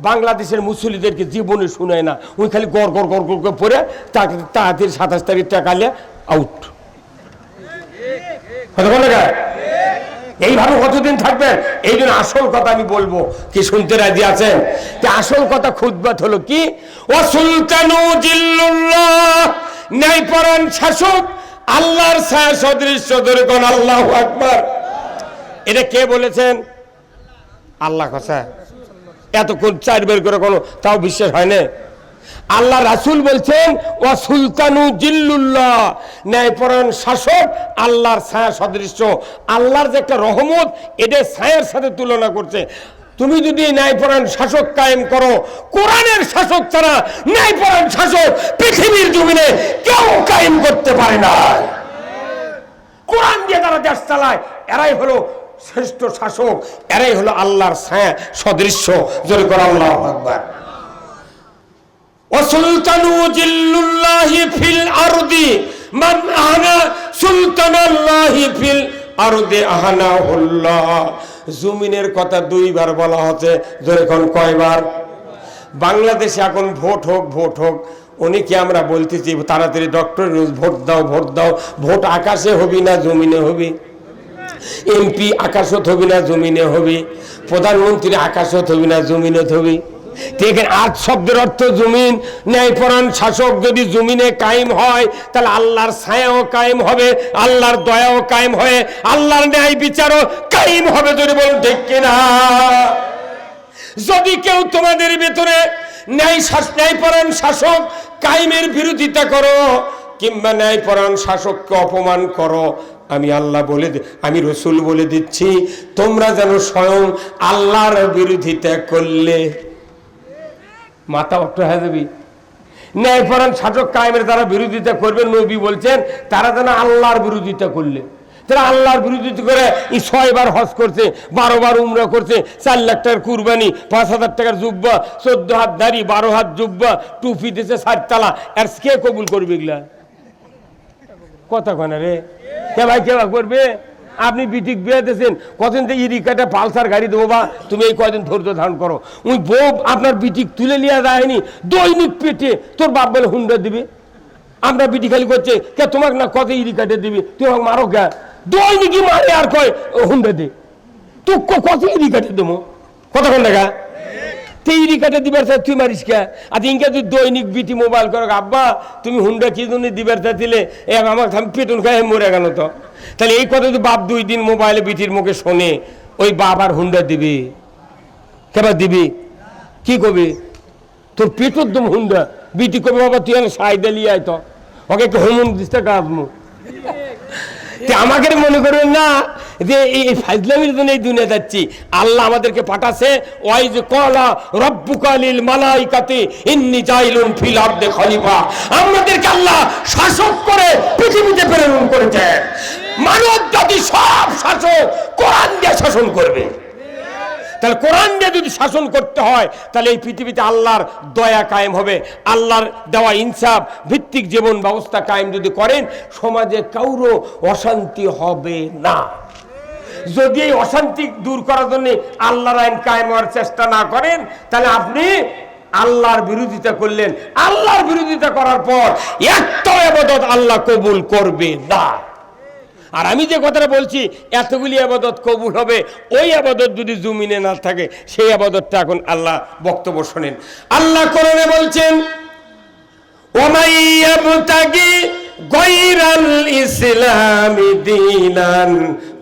S1: বাংলাদেশের মুসল্লিদেরকে জীবনে শুনায় না। ওই খালি গড় গড় গড় গড় করে পড়ে তাকে তাড়াতাড়ি 27 তারিখ টাকালে আউট। এইভাবে কতদিন থাকবেন? এই জন্য আসল কথা আমি বলবো, কি শুনতে রাজি আছেন? আসল কথা খুতবাত হলো কি, ও সুলতানু জিল্লুল্লাহ, ন্যায়পরায়ণ শাসক আল্লাহর ছায়া সদৃশ্য, ধরে কোন আল্লাহু আকবার। এটা কে বলেছেন? আল্লাহ কথা। এতক্ষণ 4 বের করে কোনো তাও বিশ্বাস হয় না। আল্লাহ রাসূল বলছেন ও সুলতানু জিল্লুল্লাহ, ন্যায়পরায়ণ শাসক আল্লাহর ছায়া সদৃশ্য। আল্লাহর যে একটা রহমত, এটা ছায়ার সাথে তুলনা করছে। তুমি যদি ন্যায়পরায়ণ শাসক কায়েম করো, কোরআনের শাসক ছাড়া ন্যায়পরায়ণ শাসক পৃথিবীর জমিনে কেউ কায়েম করতে পারে না। কোরআন দিয়ে যারা দেশ চালায় এরাই হলো শ্রেষ্ঠ শাসক, এরাই হলো আল্লাহর ছায়া সদৃশ্য, জোরে করে আল্লাহু আকবার। ওয়াসুলতানু জিল্লুল্লাহি ফিল আরদি মান আহানা সুলতানাল্লাহি ফিল আরদি আহানাহুল্লাহ। জমিনের কথা 2 বার বলা হচ্ছে, যখন কয়বার? বাংলাদেশে এখন ভোট হোক ভোট হোক, অনেকে আমরা বলতেছি তাড়াতাড়ি ডক্টর ভোট দাও ভোট দাও। ভোট আকাশে হবি না জমিনে হবি? এমপি আকাশত হবি না জমিনে হবি? প্রধানমন্ত্রী আকাশত হবি না জমিনে হবি? ঠিক আজ শব্দের অর্থ জমিন। ন্যায়পরায়ণ শাসক যদি জমিনে কায়েম হয়, তাহলে আল্লাহর ছায়াও কায়েম হবে, আল্লাহর দয়াও কায়েম হয়, আল্লাহর ন্যায় বিচারও কায়েম হবে। যদি বলুন ঠিক কিনা? যদি কেউ তোমাদের ভেতরে ন্যায়পরায়ণ শাসক কায়েমের বিরোধিতা করো, কিংবা ন্যায়পরায়ণ শাসককে অপমান করো, আমি আল্লাহ আমি রসুল বলে দিচ্ছি, তোমরা যেন স্বয়ং আল্লাহর বিরোধিতা করলে মাথা অট্ট হয়ে যাবি। ন্যায়পরায়ণ শাসক কায়েমের যারা বিরোধিতা করবে, নবী বলছেন তারা যেন আল্লাহর বিরোধিতা করলে। তারা আল্লাহর বিরোধিতা করে 6 বার হজ করছে, 12 বার উমরা করছে, 4 লাখ টাকার কুরবানি, 5,000 টাকার জুব্বা, 14 হাত দাড়ি, 12 হাত জুব্বা, টুপি দিয়েছে 4 তালা। আর কে কবুল করবে এগুলা? কথা কয় রে, কে ভাই কে করবে? আপনি বিটিক বিয়ে দিয়েছেন, কতদিন থেকে ইরিকাটা পালসার গাড়ি দেবো, বা তুমি এই কয়দিন ধৈর্য ধারণ করো। ওই বউ আপনার বিটিক তুলে নিয়ে যায়নি, দৈনিক পেটে তোর বাপ বলে হুন্ডা দিবে। আমরা বিটি খালি করছে কে তোমাকে না কত ইরিকাটে দিবি, তুই আমাকে মারো কে? দৈনিকই মারে আর কয় হুন্ডা দে, তুই কত ইরিকাটে দেবো? কথা কোন দেখা ইরি কাটে দিবার চাই তুই মারিস কে? আর ইনকে তুই দৈনিক বিটি মোবাইল করো, আব্বা তুমি হুন্ডা কি জন্য দিবার চাই দিলে আমাকে আমি পেটুন খাই মরে গেল। তো তাহলে এই কথা যদি বাপ 2 দিন মোবাইলে বিটির মুখে শোনে, ওই বাপ আর হুন্ডা দিবি? কেবার দিবি? কি কবি? তোর পেটুর দম হুন্ডা। বিটি কবি বাবা তুই সাইডে লিয়ে আয়, তো ওকে একটু হোমন দিতে কাজমু। আমাকে মনে করবেন না যে এই ফাজলামির জন্য এই দুনিয়া যাচ্ছি। আল্লাহ আমাদেরকে পাঠাছে, ওই যে কলা রব্বুকা লিল মালাইকাতি ইন্নী জাইলুন ফিল আরদি খলিফা। আমাদেরকে আল্লাহ শাসক করে পৃথিবীতে প্রেরণ করেছেন। মানব জাতি সব শাসক কোরআন দিয়ে শাসন করবে। তাহলে কোরআন দিয়ে যদি শাসন করতে হয়, তাহলে এই পৃথিবীতে আল্লাহর দয়া কায়েম হবে। আল্লাহর দেওয়া ইনসাফ ভিত্তিক জীবন ব্যবস্থা কায়েম যদি করেন, সমাজে কারো অশান্তি হবে না। যদি এই অশান্তি দূর করার জন্য আল্লাহর আইন কায়েম হওয়ার চেষ্টা না করেন, তাহলে আপনি আল্লাহর বিরোধিতা করলেন। আল্লাহর বিরোধিতা করার পর একটা ইবাদত আল্লাহ কবুল করবে না। আর আমি যে কথাটা বলছি, এতগুলি ইবাদত কবুল হবে, ওই ইবাদত যদি জমিনে না থাকে, সেই ইবাদতটা এখন আল্লাহ বক্তব্য শোনেন। আল্লাহ কোরআনে বলছেন, ওমাই ইয়াবতাগি গায়রাল ইসলামি দীনান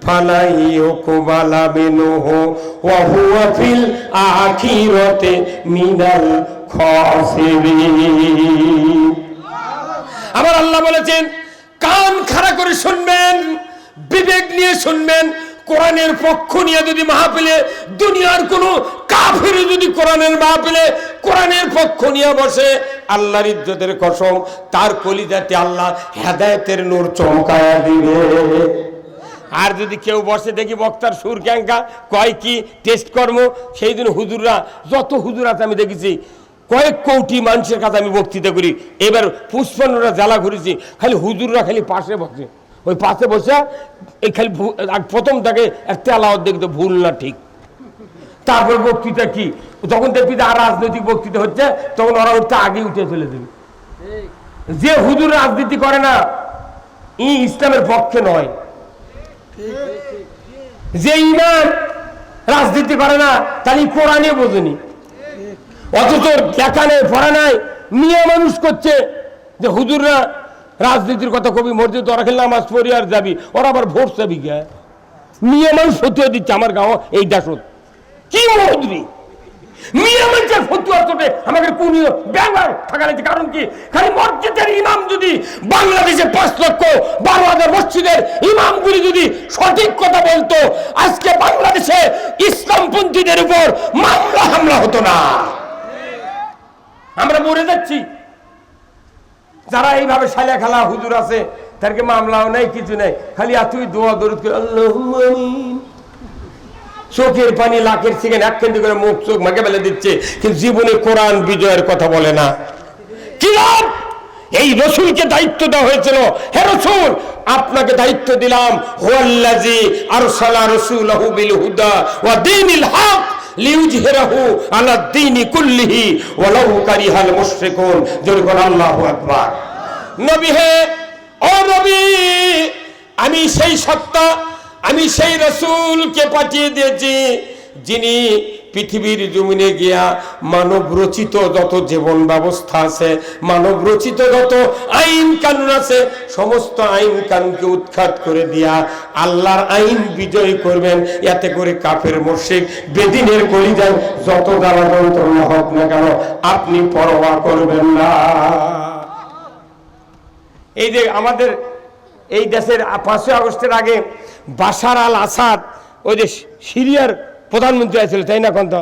S1: ফালাই ইউকবালা মিনহু ওয়া হুয়া ফিল আখিরাতি মিনাল খাসিরিন। আবার আল্লাহ বলেছেন, কান খাড়া করে শুনবেন, বিবেক নিয়ে শুনবেন। কোরআনের পক্ষ নিয়ে যদি মাহফিলে দুনিয়ার কোন কাফির যদি কোরআনের মাহফিলে কোরআনের পক্ষ নিয়ে বসে, আল্লাহর ইজ্জতের কসম, তার কলিজাতে আল্লাহ হেদায়েতের নূর চমকায়া দিবে। আর যদি কেউ বসে দেখি বক্তার সুর ক্যাঙ্কা, কয় কি টেস্ট কর্ম, সেই দিন হুজুররা, যত হুজুর আছে আমি দেখেছি, কয়েক কোটি মানুষের কাছে আমি বক্তৃতা করি। এবার পুষ্পান্নরা জ্বালা ঘুরেছি, খালি হুজুররা খালি পাশে বসে, ওই পাশে বসে এই খালি প্রথম তাকে একটা আলাওয়াত দেখতে ভুল না ঠিক, তারপর বক্তৃতা কি, তখন দেখবি আর রাজনৈতিক বক্তৃতা হচ্ছে, তখন ওরা উঠতে আগে উঠে চলে যাবে। যে হুজুর রাজনীতি করে না, ইসলামের পক্ষে নয়। যে ইমাম রাজনীতি করে না, তাহলে কোরআনে বোঝেনি, অথচ লেখা নেই, পড়া নাই, মেয়ে মানুষ করছে যে হুজুররা রাজনীতির কথা কবি, মসজিদ ওরা খেলে নামাজ পড়ি আর যাবি, ওরা আবার ভোট চাবি গে, মেয়ে মানুষ ফতুয়া দিচ্ছে আমার গাঁও এই দাসত কি মৌদরি মেয়ে মানুষের ফতুয়া চোটে আমাকে কোন ব্যবহার থাকা লাগছে। কারণ কি, খালি মসজিদের ইমাম যদি বাংলাদেশে 5,12,000 মসজিদের ইমামগুলি যদি সঠিক কথা বলতো, আজকে বাংলাদেশে ইসলামপন্থীদের উপর মামলা হামলা হতো না। আমরা মরে যাচ্ছি। যারা এইভাবে সালা খালা হুজুর আছে, তাদেরকে মামলাও নাই, কিছু নাই, খালি এতই দোয়া দরুদ করে আল্লাহুম্মা আমিন, চোখের পানি লাখের সেকেন্ড এক কেন্দ্র করে মুখ চোখ মাকে ফেলে দিচ্ছে, কিন্তু জীবনে কোরআন বিজয়ের কথা বলে না। কি লাভ? এই রসুলকে দায়িত্ব দেওয়া হয়েছিল, হে রসুল আপনাকে দায়িত্ব দিলাম, হুয়াল্লাযী আরসালা রাসূলাহু বিল হুদা ওয়া দীনিল হক লিইয়ুযহিরাহু আলা দ্বীনি কুল্লিহি ওয়ালাউ কারিহাল মুশরিকুন। জোরে বলেন আল্লাহু আকবার। নবী হে, ও নবী, আমি সেই সত্তা, আমি সেই রাসূলকে পাঠিয়ে দিয়েছি, যিনি পৃথিবীর জমিনে গিয়া মানব রচিত যত জীবন ব্যবস্থা আছে, মানব রচিত যত আইন কানুন আছে, সমস্ত আইন কানুনকে উৎখাত করে দিয়া আল্লাহর আইন বিজয় করবেন। এতে করে কাফের মুশরিক বেদিনের কলিজায় যত জ্বালা যন্ত্রণা হোক না কেন, আপনি পরোয়া করবেন না। এই যে আমাদের এই দেশের 5 আগস্টের আগে বাশার আল আসাদ, ওই যে সিরিয়ার প্রধানমন্ত্রী আছেন, তাই না? কন্ত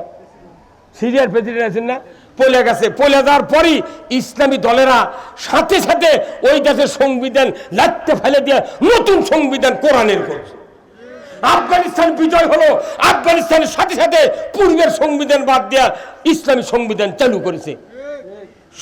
S1: সিরিয়ার প্রেসিডেন্ট আছেন না, পলে গেছে। পলে যাওয়ার পরই ইসলামী দলেরা সাথে সাথে ওই দেশের সংবিধান লাত্তে ফেলে দিয়ে নতুন সংবিধান কোরআনের করছে। আফগানিস্তান বিজয় হলো, আফগানিস্তানের সাথে সাথে পূর্বের সংবিধান বাদ দেয়া ইসলামী সংবিধান চালু করেছে।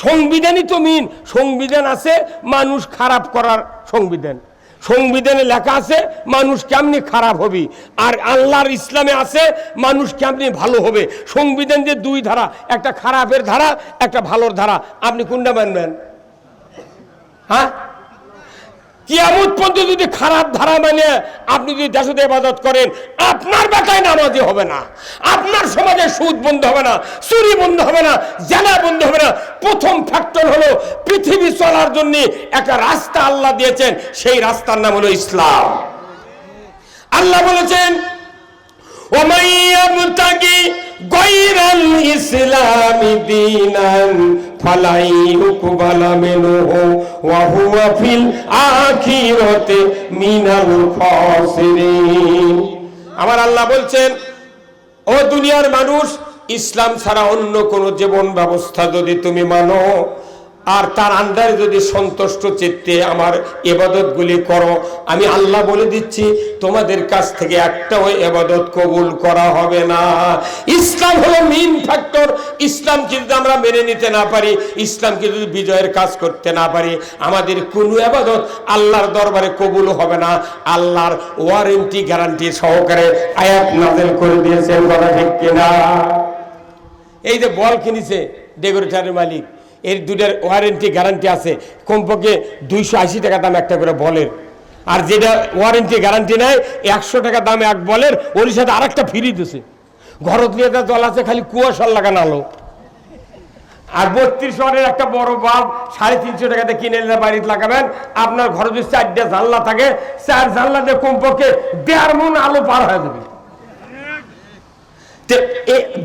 S1: সংবিধানই তো মিন, সংবিধান আছে মানুষ খারাপ করার সংবিধান, সংবিধানে লেখা আছে মানুষ কেমনি খারাপ হবে, আর আল্লাহর ইসলামে আছে মানুষ কেমনি ভালো হবে। সংবিধান যে 2 ধারা, একটা খারাপের ধারা, একটা ভালোর ধারা, আপনি কোনটা মানবেন? হ্যাঁ, কিয়ামত পর্যন্ত যদি খারাপ ধারা মানে আপনি যদি দেশে ইবাদত করেন, আপনার বেটায় নামাজি হবে না, আপনার সমাজে সুদ বন্ধ হবে না, চুরি বন্ধ হবে না, জেনা বন্ধ হবে না। প্রথম ফ্যাক্টর হলো পৃথিবী চলার জন্য একটা রাস্তা আল্লাহ দিয়েছেন, সেই রাস্তার নাম হলো ইসলাম। আল্লাহ বলেছেন, ওমাই ইয়াবতাগি গায়রাল ইসলামি দীনান ফালাই ইউকবালা মিনহু ওয়া হুয়া ফিল আখিরাতি মিনাল খাসিরিন। আমার আল্লাহ বলছেন, ও দুনিয়ার মানুষ, ইসলাম ছাড়া অন্য কোন জীবন ব্যবস্থা যদি তুমি মানো, আর তার আন্ডারে যদি সন্তুষ্ট চিত্তে আমার ইবাদতগুলি করো, আমি আল্লাহ বলে দিচ্ছি তোমাদের কাছ থেকে একটাও ইবাদত কবুল করা হবে না। ইসলাম হলো মেইন ফ্যাক্টর। ইসলামকে যদি আমরা মেনে নিতে না পারি, ইসলামকে যদি বিজয়ের কাজ করতে না পারি, আমাদের কোনো ইবাদত আল্লাহর দরবারে কবুল হবে না। আল্লাহর ওয়ারেন্টি গ্যারান্টি সহকারে আয়াত নাযিল করে দিয়েছেন, কথা ঠিক কিনা? এই যে বল কিনেছে ডেকোরেটরের মালিক, এর দুটার ওয়ারেন্টি গ্যারান্টি আছে, কমপক্ষে 280 টাকা দাম একটা করে বলের। আর যেটা ওয়ারেন্টি গ্যারান্টি নেয় 100 টাকা দামে এক বলের, ওর সাথে আরেকটা ফ্রি দিছে। ঘরত নিয়ে জল আছে, খালি কুয়াশার লাগানো আলো। আর 32 ওয়াটের একটা বড় বাল্ব 350 টাকাতে কিনে নিলে বাড়িতে লাগাবেন। আপনার ঘরে যদি 4টা জানলা থাকে, 4 জানলা দিয়ে কমপক্ষে 1.5 মণ আলো পার হয়ে যাবে।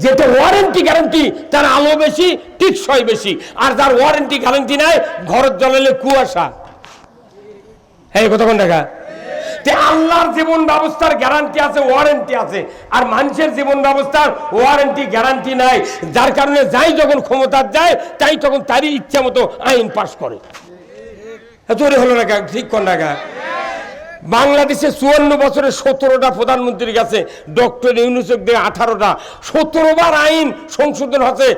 S1: যেটা ওয়ারেন্টি গ্যারান্টি, তার আলো বেশি, টিকসই বেশি। আর যার ওয়ারেন্টি গ্যারান্টি নাই, ঘরের জ্বলালে কুয়াশা। হ্যাঁ, কতক্ষণ টাকা? আল্লাহর জীবন ব্যবস্থার গ্যারান্টি আছে, ওয়ারেন্টি আছে, আর মানুষের জীবন ব্যবস্থার ওয়ারেন্টি গ্যারান্টি নাই। যার কারণে যাই যখন ক্ষমতার যায়, তাই তখন তারই ইচ্ছা মতো আইন পাশ করে। তোরে হলো না, ঠিক কোন টাকা? বাংলাদেশে 54 বছরে 17টা প্রধানমন্ত্রীর কাছে, ডক্টর ইউনূসের দিয়ে 18টা, 17 বার আইন সংশোধন হচ্ছে।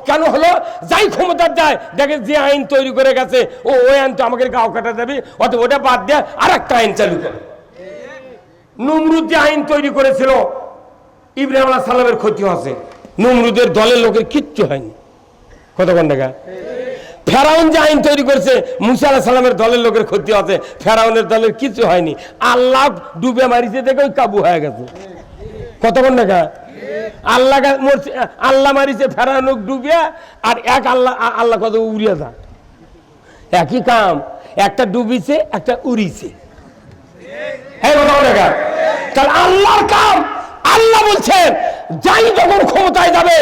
S1: কেন হলো? যাই ক্ষমতার যায়, দেখে যে আইন তৈরি করে গেছে, ওই আইন তো আমাকে গাও কাটা যাবে, অথবা ওটা বাদ দেয় আর একটা আইন চালু করে। নমরুদ যে আইন তৈরি করেছিল, ইব্রাহিম আলাইহিস সালামের ক্ষতি হচ্ছে, নমরুদের দলের লোকের কিচ্ছু হয়নি। কতক্ষণ টাকা? ফেরাউন যে আইন তৈরি করেছে, মুসা আলাইহিস সালামের দলের লোকের ক্ষতি আছে, ফেরাউনের দলের কিছু হয়নি। আল্লাহ ডুবে মারিছে, দেখে ওই কাবু হয়ে গেছে। কতক্ষণ টাকা? আল্লাহ মারিছে ফেরাউন ডুবিয়া, আর এক আল্লাহ কত উড়িয়া যা, একই কাম। একটা ডুবিছে, একটা উড়িছে। হ্যাঁ, কতক্ষণ টাকা? তাহলে আল্লাহর কাম। আল্লাহ বলছেন যাই যখন ক্ষমতায় যাবে,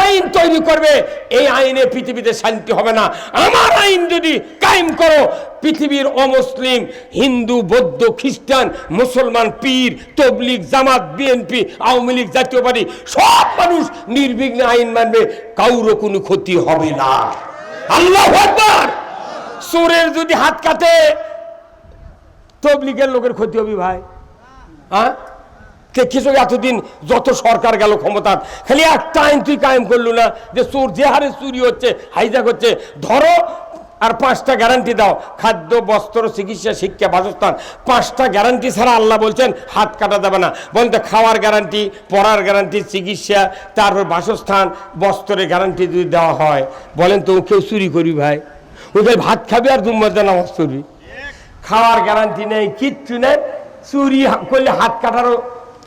S1: আইন তৈরি করবে, এই আইনে পৃথিবীতে শান্তি হবে না। আমার আইন যদি কায়েম করো, পৃথিবীর অমুসলিম, হিন্দু, বৌদ্ধ, খ্রিস্টান, মুসলমান, পীর, তবলিগ, জামাত, বিএনপি, আওয়ামী লীগ, জাতীয় পার্টি, সব মানুষ নির্বিঘ্নে আইন মানবে, কারো কোনো ক্ষতি হবে না। আল্লাহু আকবার। চোরের যদি হাত কাটে, তবলিগের লোকের ক্ষতি হবে ভাই? হ্যাঁ, কিছু এতদিন যত সরকার গেল ক্ষমতা, খালি একটা আইন তুই কায়েম করলো না, যে চোর যে হারে চুরি হচ্ছে, হাইজাক হচ্ছে, ধরো আর 5টা গ্যারান্টি দাও, খাদ্য, বস্ত্র, চিকিৎসা, শিক্ষা, বাসস্থান। 5টা গ্যারান্টি ছাড়া আল্লাহ বলছেন হাত কাটা যাবে না। বলতে খাওয়ার গ্যারান্টি, পড়ার গ্যারান্টি, চিকিৎসা, তারপর বাসস্থান, বস্ত্রের গ্যারান্টি যদি দেওয়া হয়, বলেন তো কেউ চুরি করবি ভাই? ওদের ভাত খাবি আর দুম্বাজা নামাজ করবি। খাওয়ার গ্যারান্টি নেই, কিচ্ছু নেই, চুরি করলে হাত কাটারও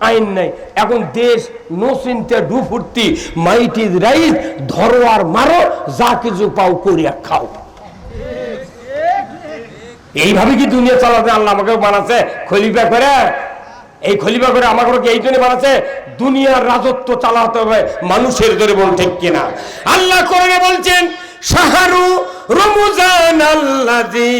S1: আইন নাই। এখন দেশ নো চিন্তা ডু ফুর্তি, মাইট ইজ রাইট, ধরো আর মারো, যা কিছু পাও করিয়া খাও। এইভাবে কি দুনিয়া চালাতে আল্লাহ আমাকে বানাচ্ছে খলিফা করে? এই খলিফা করে আমাকে এই জন্য বানাচ্ছে, দুনিয়ার রাজত্ব চালাতে হবে মানুষের ধরে, বল ঠিক কিনা? আল্লাহ কোরআনে বলছেন, শাহরু রমজান আল্লাযী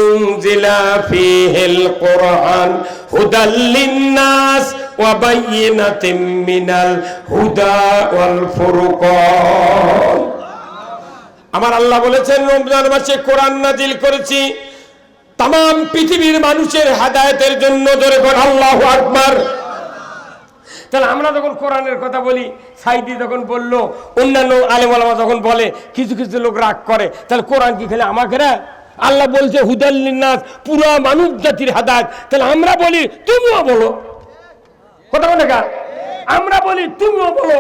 S1: উনজিলা ফীহিল কুরআন হুদাল লিন-নাস ওয়া বায়িনাতিম মিনাল হুদা ওয়াল ফুরকান। আমার আল্লাহ বলেছেন, রমজান মাসে কোরআন নাজিল করেছি তাম পৃথিবীর মানুষের হেদায়েতের জন্য। জোরে বল আল্লাহু আকবার। তাহলে আমরা যখন কোরআনের কথা বলি, সাইদি যখন বললো, অন্যান্য আলেম ওলামা যখন বলে, কিছু কিছু লোক রাগ করে, তাহলে কোরআন কি খেলে আমাকে? আল্লাহ বলছে হুদাল লিন-নাস, পুরো মানব জাতির হেদায়েত। তাহলে আমরা বলি তুমিও বলো, কথা বলে না? আমরা বলি তুমিও বলো,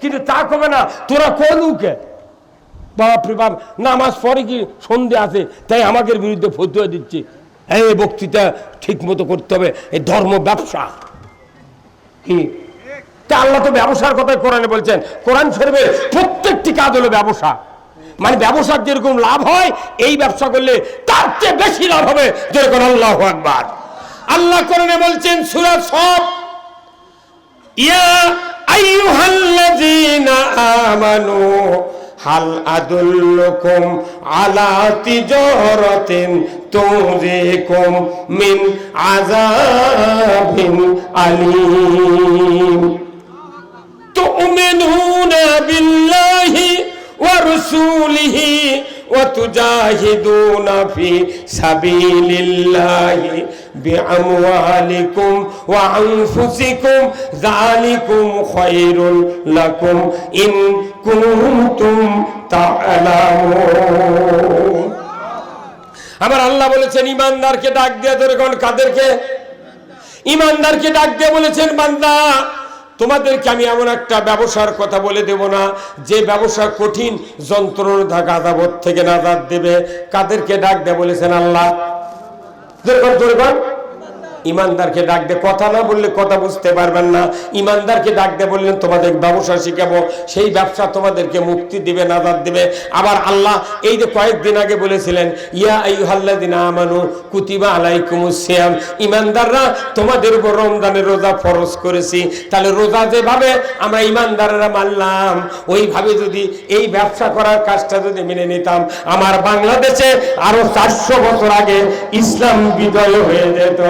S1: কিন্তু তা কবে না, তোরা কোনকে বাপরে বাপ, নামাজ পড়ে কি সন্ধে আছে, তাই আমাদের বিরুদ্ধে ফতোয়া দিচ্ছে। এই বক্তৃতা ঠিক মতো করতে হবে, এই ধর্ম ব্যবসা কি? তা আল্লাহ তো ব্যবসার কথাই কোরআনে বলছেন। কোরআন শরীফের প্রত্যেকটি কাজ হলো ব্যবসা। মানে ব্যবসার যেরকম লাভ হয়, এই ব্যবসা করলে তার চেয়ে বেশি লাভ হবে। যেরকম আল্লাহু আকবার। আল্লাহ কোরআনে বলছেন সূরা সফ, ইয়া আইয়ুহাল্লাযীনা আমানু হাল আদুল্লুকুম আলা তিজারাতিন তুনজিকুম মিন আযাবিন আলীম তু'মিনুনা বিল্লাহি ওয়া রাসূলিহি ওয়া তুজাহিদুনা ফি সাবিলিল্লাহি বিআমওয়ালিকুম ওয়া আনফুসিকুম যালিকুম খায়রুল লাকুম ইন কুনতুম তা'লামুন। আমার আল্লাহ বলেছেন ইমানদারকে ডাক দিয়ে ধরে কোন কাদেরকে? ইমানদারকে ডাক দিয়ে বলেছেন বান্দা তোমাদেরকে আমি এমন একটা ব্যবসার কথা বলে দেব না যে ব্যবসা কঠিন যন্ত্রণা আযাব থেকে নাজাত দেবে। কাদেরকে ডাক দিয়ে বলেছেন আল্লাহ? ইমানদারকে ডাক দে। কথা না বললে কথা বুঝতে পারবেন না। ইমানদারকে ডাক দে বললেন তোমাদের ব্যবসা শিখাবো, সেই ব্যবসা তোমাদেরকে মুক্তি দিবে, নাজাত দিবে। আবার আল্লাহ এই যে কয়েকদিন আগে বলেছিলেন ইয়া আইয়ুহাল্লাযিনা আমানু কুতিবা আলাইকুমুস সিয়াম, ইমানদাররা তোমাদের উপর রমজানের রোজা ফরজ করেছি। তাহলে রোজা যেভাবে আমরা ইমানদাররা মানলাম ওইভাবে যদি এই ব্যবসা করার কাজটা যদি মেনে নিতাম, আমার বাংলাদেশে আরো 400 বছর আগে ইসলাম বিজয় হয়ে যেত।